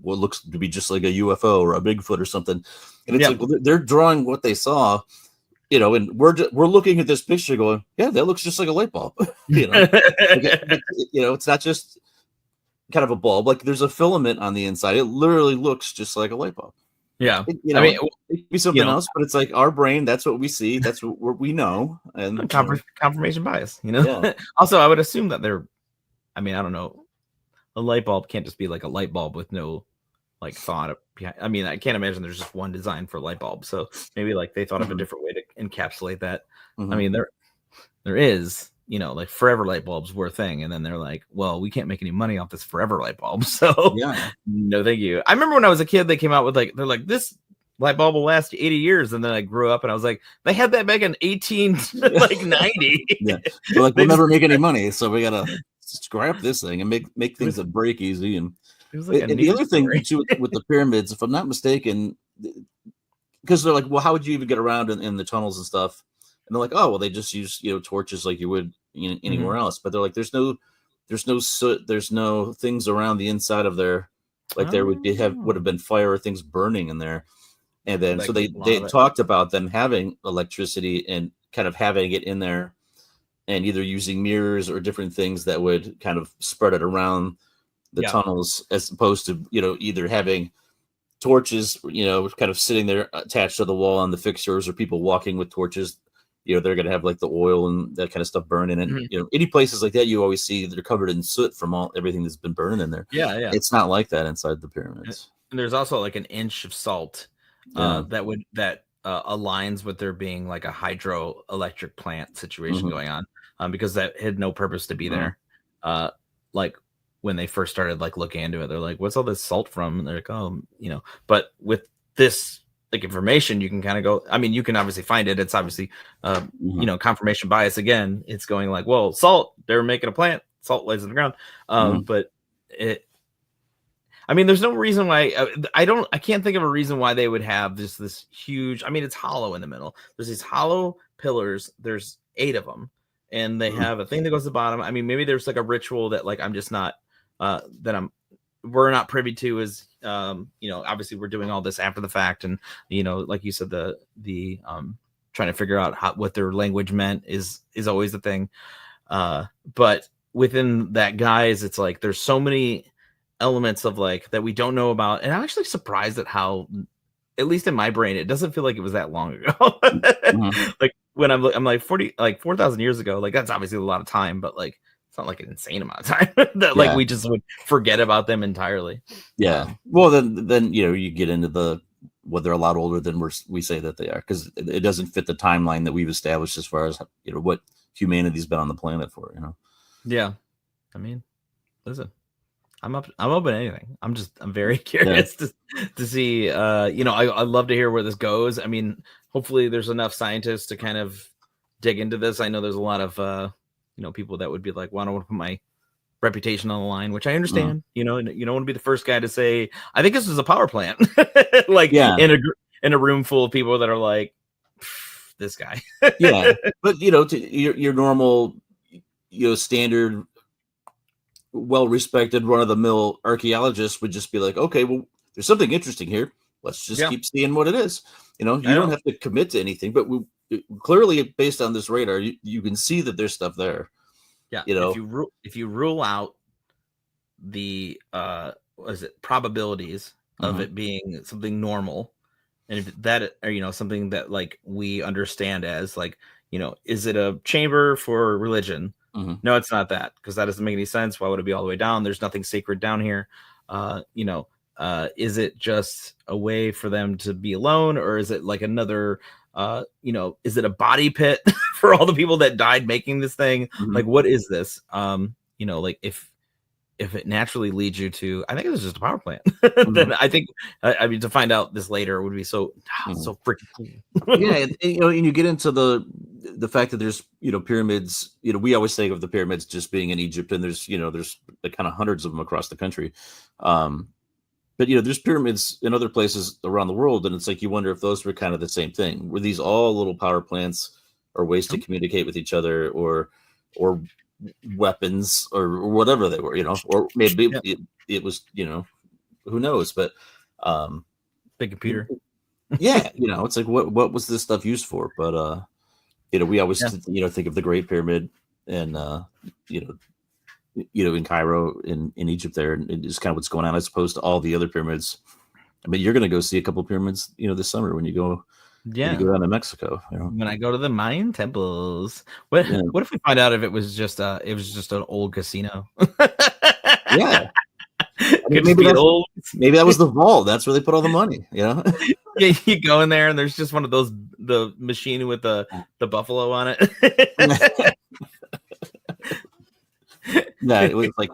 what looks to be just like a UFO or a Bigfoot or something, and it's like, well, they're drawing what they saw, and we're looking at this picture going, yeah, that looks just like a light bulb. It's not just kind of a bulb, like there's a filament on the inside. It literally looks just like a light bulb. Yeah, I mean, it could be something else, but it's like our brain. That's what we see. That's what we know. And confirmation bias. Also, I would assume that they're. I mean, I don't know. A light bulb can't just be like a light bulb with no like thought behind. I mean, I can't imagine there's just one design for a light bulb. So maybe like they thought of a different way to encapsulate that. I mean, there is. Like forever light bulbs were a thing, and then they're like, well, we can't make any money off this forever light bulb, so no thank you. I remember when I was a kid, they came out with they're like, this light bulb will last 80 years, and then I grew up and I was like, they had that back in 1890. Yeah, they're like, we'll never make any money, so we gotta scrap this thing and make things that break easy. And it was like, and the other thing too, with the pyramids, if I'm not mistaken, because they're like, well, how would you even get around in the tunnels and stuff? And they're like, oh, well, they just use torches like you would anywhere else. But they're like, there's no soot, there's no things around the inside of there, like there would have been fire or things burning in there. And then so they talked about them having electricity and kind of having it in there, and either using mirrors or different things that would kind of spread it around the tunnels, as opposed to either having torches kind of sitting there attached to the wall on the fixtures, or people walking with torches. They're going to have like the oil and that kind of stuff burning. And, any places like that, you always see they're covered in soot from everything that's been burning in there. Yeah. It's not like that inside the pyramids. And there's also like an inch of salt that aligns with there being like a hydroelectric plant situation going on, because that had no purpose to be there. like when they first started like looking into it, they're like, what's all this salt from? And they're like, oh, but with this like information, you can kind of go, I mean, you can obviously find it. It's obviously, confirmation bias again. It's going like, well, salt, they're making a plant, salt lays in the ground. But there's no reason why I can't think of a reason why they would have this huge, it's hollow in the middle. There's these hollow pillars. There's 8 of them, and they have a thing that goes to the bottom. Maybe there's like a ritual that like, I'm just not, we're not privy to is, obviously we're doing all this after the fact. And, like you said, the trying to figure out what their language meant is always the thing. But within that, guys, it's like, there's so many elements of like that we don't know about. And I'm actually surprised at how, at least in my brain, it doesn't feel like it was that long ago. Like when I'm like 4,000 years ago, like that's obviously a lot of time, but like, it's not like an insane amount of time that like we just would forget about them entirely. Yeah. Well, then you get into they're a lot older than we say that they are, because it doesn't fit the timeline that we've established as far as what humanity's been on the planet for. Yeah. Listen, I'm open to anything. I'm very curious to see. I love to hear where this goes. Hopefully there's enough scientists to kind of dig into this. I know there's a lot of people that would be like, well, I don't want to put my reputation on the line, which I understand. You don't want to be the first guy to say, I think this is a power plant. In a room full of people that are like, this guy. Yeah. But to your normal, standard, well-respected, run-of-the-mill archaeologist would just be like, okay, well, there's something interesting here. Let's just keep seeing what it is. You don't have to commit to anything, but clearly, based on this radar, you can see that there's stuff there. Yeah. If you rule out the probabilities of it being something normal, and if that something that like we understand as like, is it a chamber for religion? No, it's not that, because that doesn't make any sense. Why would it be all the way down? There's nothing sacred down here. Is it just a way for them to be alone, or is it like another is it a body pit for all the people that died making this thing? Like, what is this? Like if it naturally leads you to, I think it was just a power plant, then I think, to find out this later would be so freaking cool. Yeah. And you get into the fact that there's, pyramids, we always think of the pyramids just being in Egypt, and there's like kind of hundreds of them across the country. But there's pyramids in other places around the world, and it's like you wonder if those were kind of the same thing. Were these all little power plants, or ways to communicate with each other, or weapons, or whatever they were, or maybe it was, who knows? But big computer. Yeah, it's like what was this stuff used for? But we always think of the Great Pyramid, and in Cairo, in Egypt there, and it's kind of what's going on, as opposed to all the other pyramids. You're going to go see a couple pyramids, this summer when you go when you go down to Mexico. When I go to the Mayan temples. What if we find out if it was just an old casino? Yeah. Maybe that was the vault. That's where they put all the money, Yeah, you go in there and there's just one of those, the machine with the buffalo on it. Yeah, it was like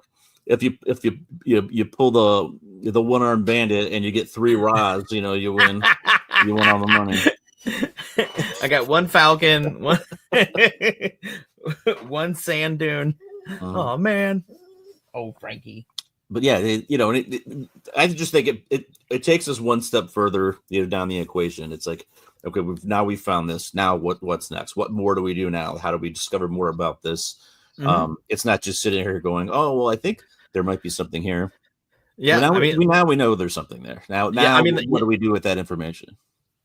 if you pull the one-armed bandit and you get 3 rods, you win. You win all the money. I got 1 falcon, one sand dune. Oh man. Oh, Frankie. But yeah, I just think it takes us one step further, down the equation. It's like, okay, we've found this. Now what's next? What more do we do now? How do we discover more about this? It's not just sitting here going, oh, well, I think there might be something here. Yeah. Now we know there's something there. Now what do we do with that information?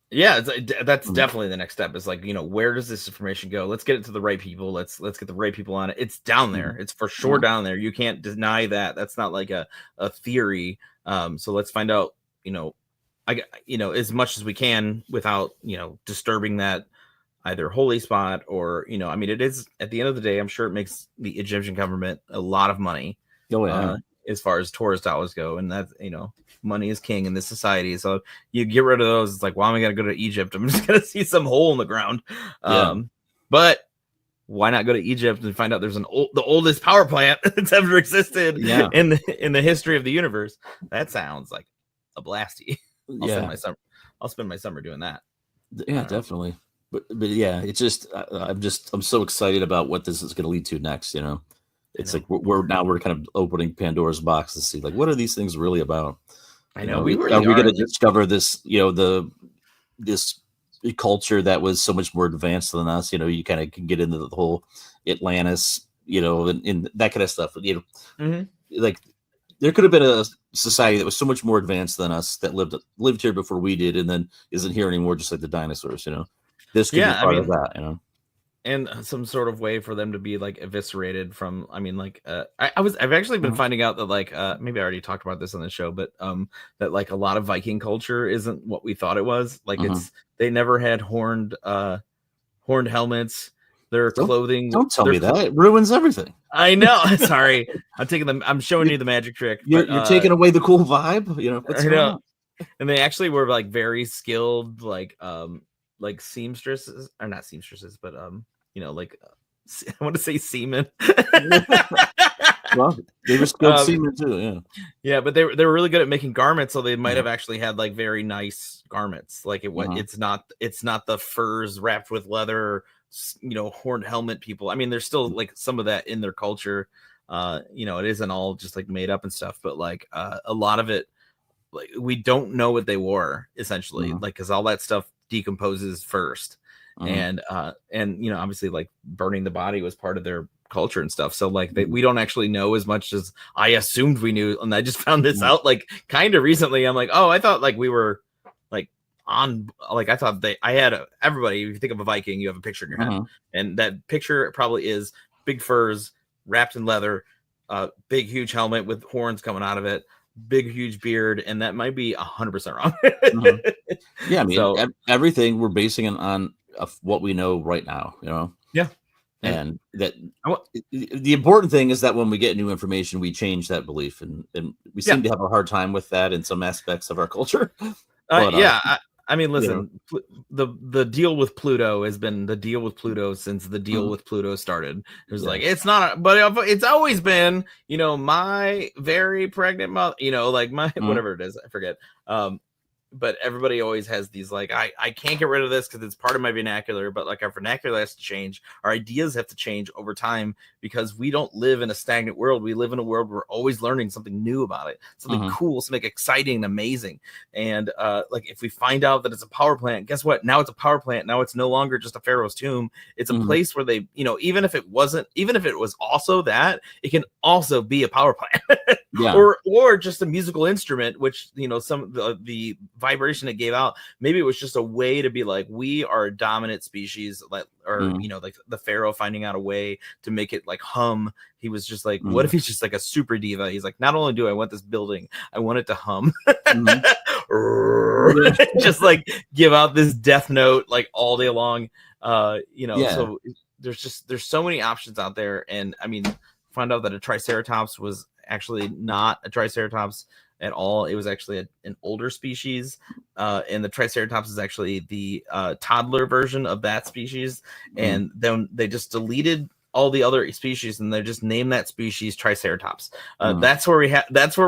Yeah, that's definitely the next step. Is like, where does this information go? Let's get it to the right people. Let's get the right people on it. It's down there. It's for sure down there. You can't deny that. That's not like a theory. So let's find out, as much as we can without, disturbing that either holy spot or, it is, at the end of the day, I'm sure it makes the Egyptian government a lot of money. Oh, yeah. As far as tourist dollars go. And that's, money is king in this society. So you get rid of those. It's like, why am I going to go to Egypt? I'm just going to see some hole in the ground. But why not go to Egypt and find out there's the oldest power plant that's ever existed in the history of the universe? That sounds like a blasty. I'll spend my summer doing that. Yeah, definitely. But yeah, it's just I'm so excited about what this is going to lead to next. It's like we're kind of opening Pandora's box to see like what are these things really about. I know we really are we going to discover this this culture that was so much more advanced than us. You kind of can get into the whole Atlantis, and that kind of stuff. Like there could have been a society that was so much more advanced than us that lived here before we did, and then isn't here anymore, just like the dinosaurs. This could be part of that. And some sort of way for them to be like eviscerated from. I mean, like I've actually been finding out that like maybe I already talked about this on the show, but that like a lot of Viking culture isn't what we thought it was. Like they never had horned helmets. Their clothing. Don't tell me that. It ruins everything. I know. Sorry, I'm showing you the magic trick. You're taking away the cool vibe. What's going on? And they actually were like very skilled, like seamstresses, or not seamstresses, but like I want to say seamen. Well, they were skilled seamen too. Yeah, but they were really good at making garments, so they might have actually had like very nice garments. Like it's not the furs wrapped with leather, horned helmet people. I mean, there's still like some of that in their culture. It isn't all just like made up and stuff, but like a lot of it, like we don't know what they wore essentially, like because all that stuff decomposes first, and obviously like burning the body was part of their culture and stuff. So like we don't actually know as much as I assumed we knew, and I just found this out like kind of recently. I'm like, oh, I thought like we were like on, like I thought everybody. If you think of a Viking, you have a picture in your head, and that picture probably is big furs wrapped in leather, big huge helmet with horns coming out of it, big huge beard, and that might be 100% wrong. Yeah, I mean, everything we're basing it on what we know right now. Yeah. And that the important thing is that when we get new information, we change that belief, and we seem to have a hard time with that in some aspects of our culture. I mean, listen, the deal with Pluto has been the deal with Pluto since the deal with Pluto started. It was like, it's not, but it's always been, my very pregnant mother, like my, whatever it is, I forget. But everybody always has these like, I can't get rid of this because it's part of my vernacular, but like our vernacular has to change. Our ideas have to change over time because we don't live in a stagnant world. We live in a world where we're always learning something new about it, something cool, something exciting and amazing. And like if we find out that it's a power plant, guess what? Now it's a power plant. Now it's no longer just a pharaoh's tomb. It's a place where they, even if it was also that, it can also be a power plant. or just a musical instrument, which some of the vibration it gave out, maybe it was just a way to be like, we are a dominant species, like, or like the pharaoh finding out a way to make it like hum. He was just like, what if he's just like a super diva? He's like, not only do I want this building, I want it to hum. Just like give out this death note like all day long. So there's so many options out there. And I mean, found out that a triceratops was actually not a triceratops at all. It was actually an older species, and the triceratops is actually the toddler version of that species. And then they just deleted all the other species and they just named that species triceratops. That's where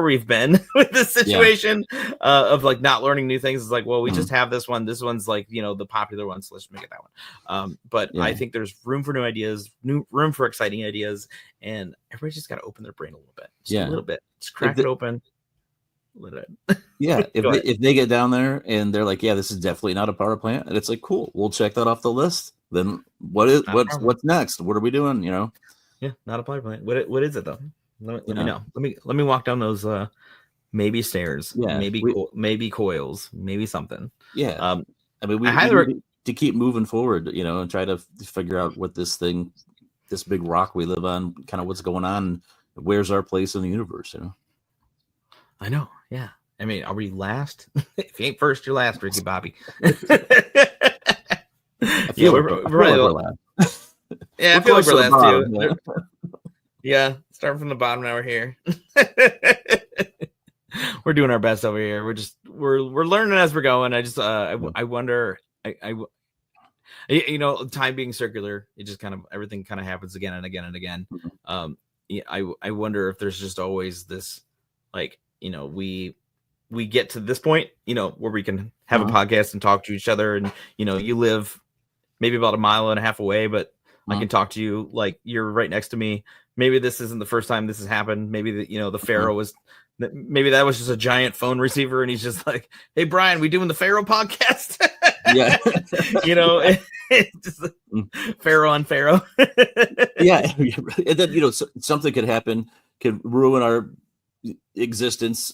we've been with this situation of like not learning new things. It's like, well, we just have this one. This one's like, the popular one, so let's make it that one. But I think there's room for new ideas, room for exciting ideas, and everybody just got to open their brain a little bit, a little bit, just crack it open. If they get down there and they're like, this is definitely not a power plant, and it's like, cool, we'll check that off the list. Then what's next? What are we doing? Not a power plant. What is it though? Let me know. Let me walk down those maybe stairs, maybe coils, maybe something. I mean, we need to keep moving forward, and try to figure out what this big rock we live on, kind of what's going on, where's our place in the universe, I know. Yeah. I mean, are we last? If you ain't first, you're last, Ricky Bobby. I feel like we're last. Yeah, I feel like we're last too. Yeah. Starting from the bottom, now we're here. We're doing our best over here. We're learning as we're going. I just I wonder. time being circular, it just everything kind of happens again and again and again. Mhm. Yeah, I wonder if there's just always this, like, we get to this point, where we can have a podcast and talk to each other, and you live maybe about a mile and a half away, but I can talk to you like you're right next to me. Maybe this isn't the first time this has happened. Maybe the Pharaoh was, maybe that was just a giant phone receiver, and he's just like, "Hey, Brian, we doing the Pharaoh podcast?" Yeah. It's just Pharaoh on Pharaoh. Yeah. And then, something could happen, could ruin our existence,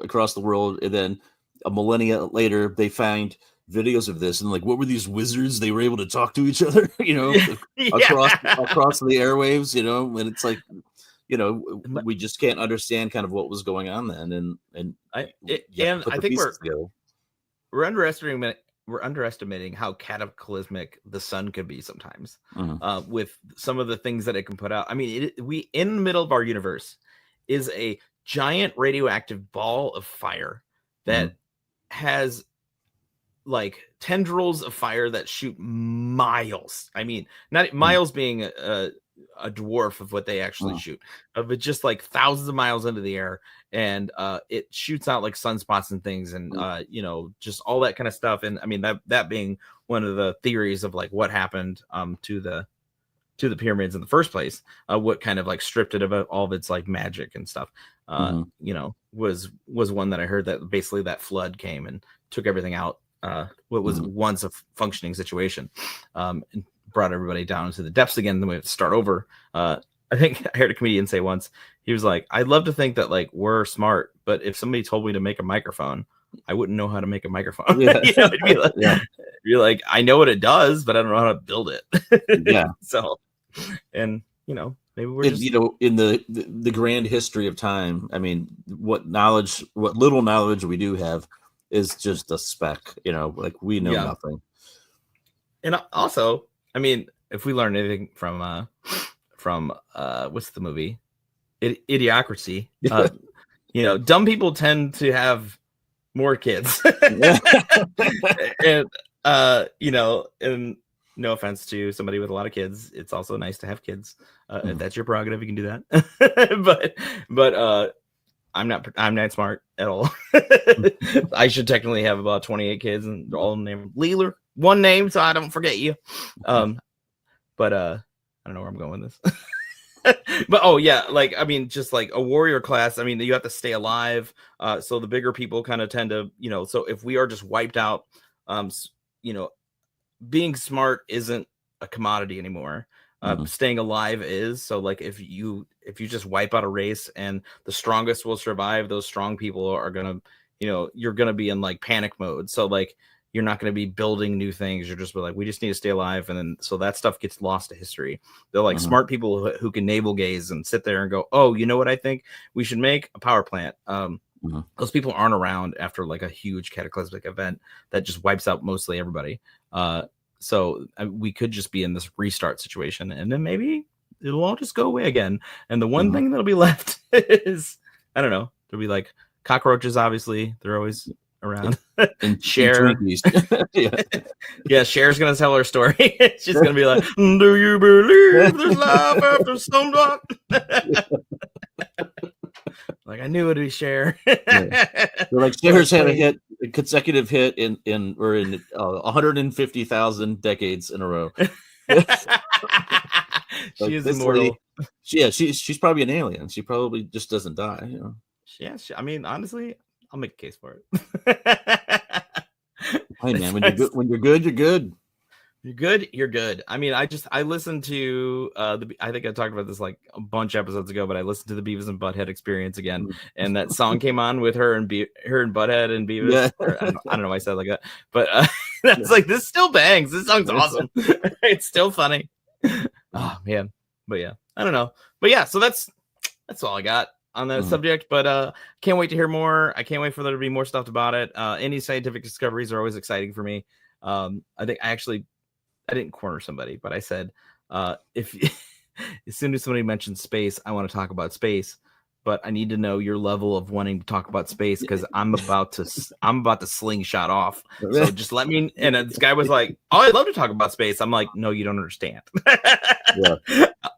across the world. And then a millennia later, they find videos of this, and like, what were these wizards? They were able to talk to each other, across the airwaves, and it's like, we just can't understand kind of what was going on then. And I think we're underestimating how cataclysmic the sun could be sometimes, with some of the things that it can put out. I mean, we in the middle of our universe is a giant radioactive ball of fire that has like tendrils of fire that shoot miles. I mean, not miles being a dwarf of what they actually shoot, but just like thousands of miles into the air, and it shoots out like sunspots and things, and just all that kind of stuff. And I mean, that being one of the theories of like what happened to the pyramids in the first place, what kind of like stripped it of all of its like magic and stuff, was one that I heard, that basically that flood came and took everything out, what was once a functioning situation, and brought everybody down into the depths again. Then we have to start over. I think I heard a comedian say once, he was like, "I'd love to think that like we're smart, but if somebody told me to make a microphone, I wouldn't know how to make a microphone." Yeah. It'd be like, you're like, I know what it does, but I don't know how to build it. Yeah. So, and maybe we're just, in the grand history of time, I mean, what little knowledge we do have is just a speck, like we know nothing. And also, I mean, if we learn anything from what's the movie, Idiocracy, dumb people tend to have more kids. And and no offense to somebody with a lot of kids, it's also nice to have kids. If that's your prerogative, you can do that. but I'm not smart at all. I should technically have about 28 kids, and they're all named Leeler, one name, so I don't forget you. But I don't know where I'm going with this. But like, I mean, just like a warrior class, I mean, you have to stay alive. So the bigger people kind of tend to, so if we are just wiped out, being smart isn't a commodity anymore. Staying alive is. So like, if you just wipe out a race and the strongest will survive, those strong people are gonna, you're gonna be in like panic mode. So like, you're not going to be building new things. You're just like, we just need to stay alive. And then, so that stuff gets lost to history. They're like smart people who can navel gaze and sit there and go, oh, you know what? I think we should make a power plant. Those people aren't around after like a huge cataclysmic event that just wipes out mostly everybody. So we could just be in this restart situation, and then maybe it'll all just go away again. And the one thing that'll be left is, I don't know, there'll be like cockroaches. Obviously they're always around. And Cher. Yeah, Cher's gonna tell her story. She's gonna be like, do you believe there's life after sundown? Like, I knew it'd be Cher. They're like, Cher's had a consecutive hit in 150,000 decades in a row. She is immortal. She's probably an alien. She probably just doesn't die. Yeah, I mean, honestly, I'll make a case for it. Hey man, when you're good, you're good. You're good. You're good. I mean, I listened to I think I talked about this like a bunch of episodes ago, but I listened to the Beavis and Butthead Experience again, and that song came on with her and Butthead and Beavis. Yeah. I don't know why I said it like that, but that's like, this still bangs. This song's awesome. It's still funny. Oh man, but yeah, I don't know, but yeah. So that's all I got on that subject, but can't wait to hear more. I can't wait for there to be more stuff about it. Any scientific discoveries are always exciting for me. I think I didn't corner somebody, but I said, if as soon as somebody mentions space, I want to talk about space. but I need to know your level of wanting to talk about space because I'm about to slingshot off. So just let me. And this guy was like, "Oh, I'd love to talk about space." I'm like, "No, you don't understand." Yeah.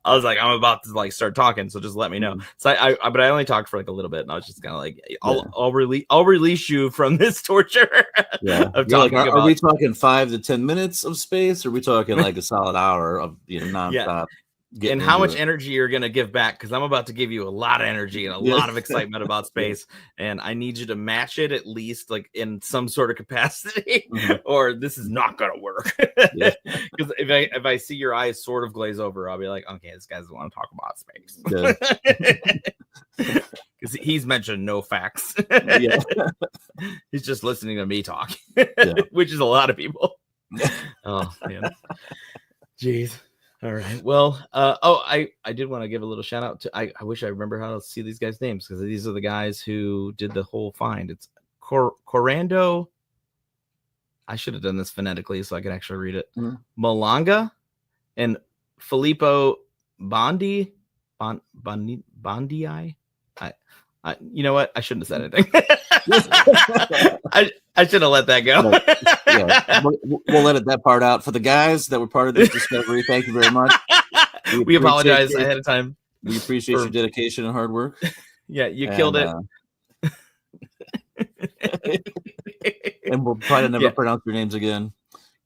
I was like, "I'm about to like start talking, so just let me know." So but I only talked for like a little bit, and I was just kind of like, "I'll release you from this torture." Yeah. Of Like, talking are we talking 5 to 10 minutes of space? Or are we talking like a solid hour of nonstop? Yeah. And how much energy you're going to give back, because I'm about to give you a lot of energy and a lot of excitement about space, and I need you to match it at least like in some sort of capacity, or this is not going to work. Because if I see your eyes sort of glaze over, I'll be like, okay, this guy doesn't want to talk about space. Because he's mentioned no facts. He's just listening to me talk, which is a lot of people. Oh man, jeez. All right. Well, I did want to give a little shout out to. I wish I remember how to see these guys' names, because these are the guys who did the whole find. It's Corando. I should have done this phonetically so I could actually read it. Malanga and Filippo Bondi. Bondi. You know what? I shouldn't have said anything. I should have let that go. We'll let that part out. For the guys that were part of this discovery, thank you very much. We apologize ahead of time. We appreciate your dedication and hard work. Yeah, you killed it. And we'll try to never pronounce your names again.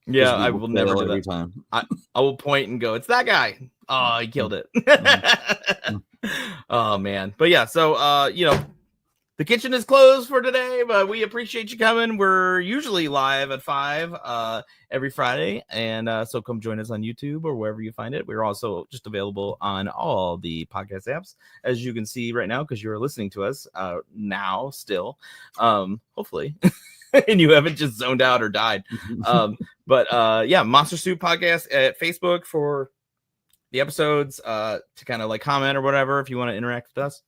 Yeah, I will never do every that. Time. I will point and go, it's that guy. Oh, he killed it. Oh man. But yeah, so the kitchen is closed for today, but we appreciate you coming. We're usually live at 5 every Friday, and so come join us on YouTube or wherever you find it. We're also just available on all the podcast apps, as you can see right now, because you're listening to us now still, hopefully. And you haven't just zoned out or died. But Monster Soup Podcast at Facebook for the episodes, to kind of like comment or whatever if you want to interact with us.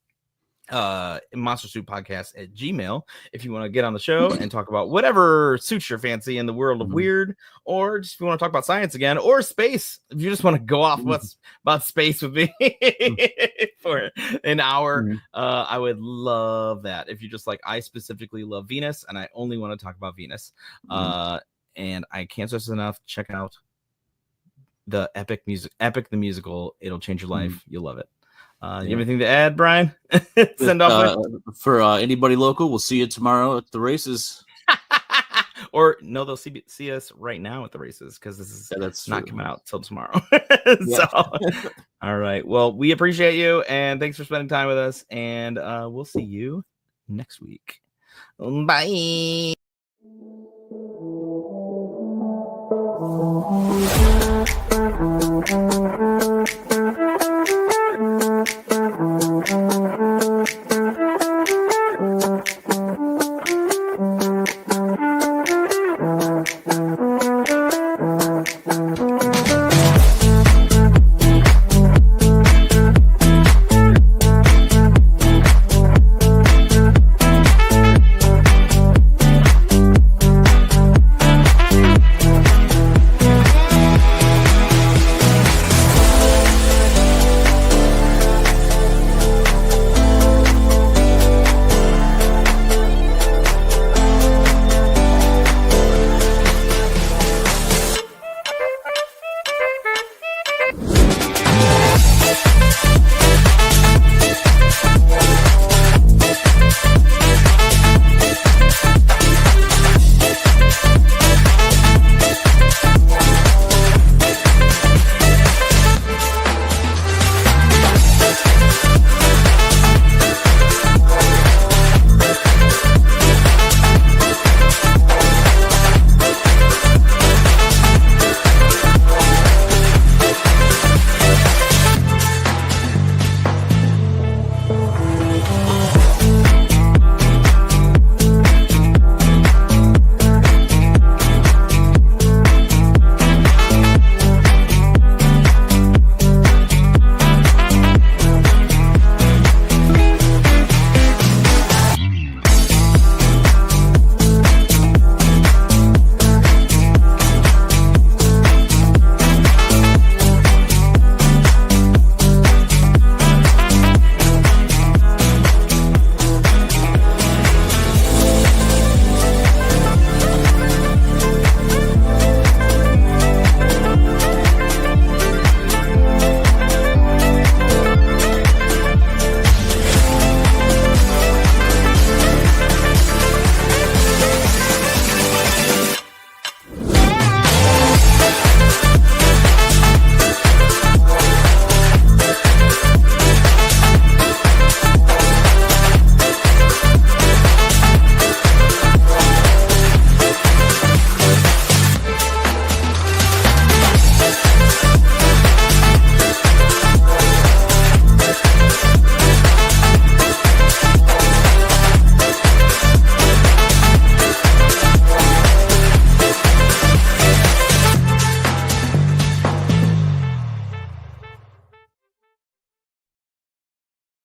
Monster Soup Podcast at Gmail if you want to get on the show and talk about whatever suits your fancy in the world of weird, or just if you want to talk about science again, or space, if you just want to go off about space with me for an hour. I would love that. If you just like, I specifically love Venus and I only want to talk about Venus, and I can't stress enough, check out the Epic the musical. It'll change your life. You'll love it. You have anything to add, Brian? Send off for anybody local. We'll see you tomorrow at the races. Or no, they'll see us right now at the races, because this is that's not true. coming out till tomorrow. So, all right. Well, we appreciate you, and thanks for spending time with us. And we'll see you next week. Bye.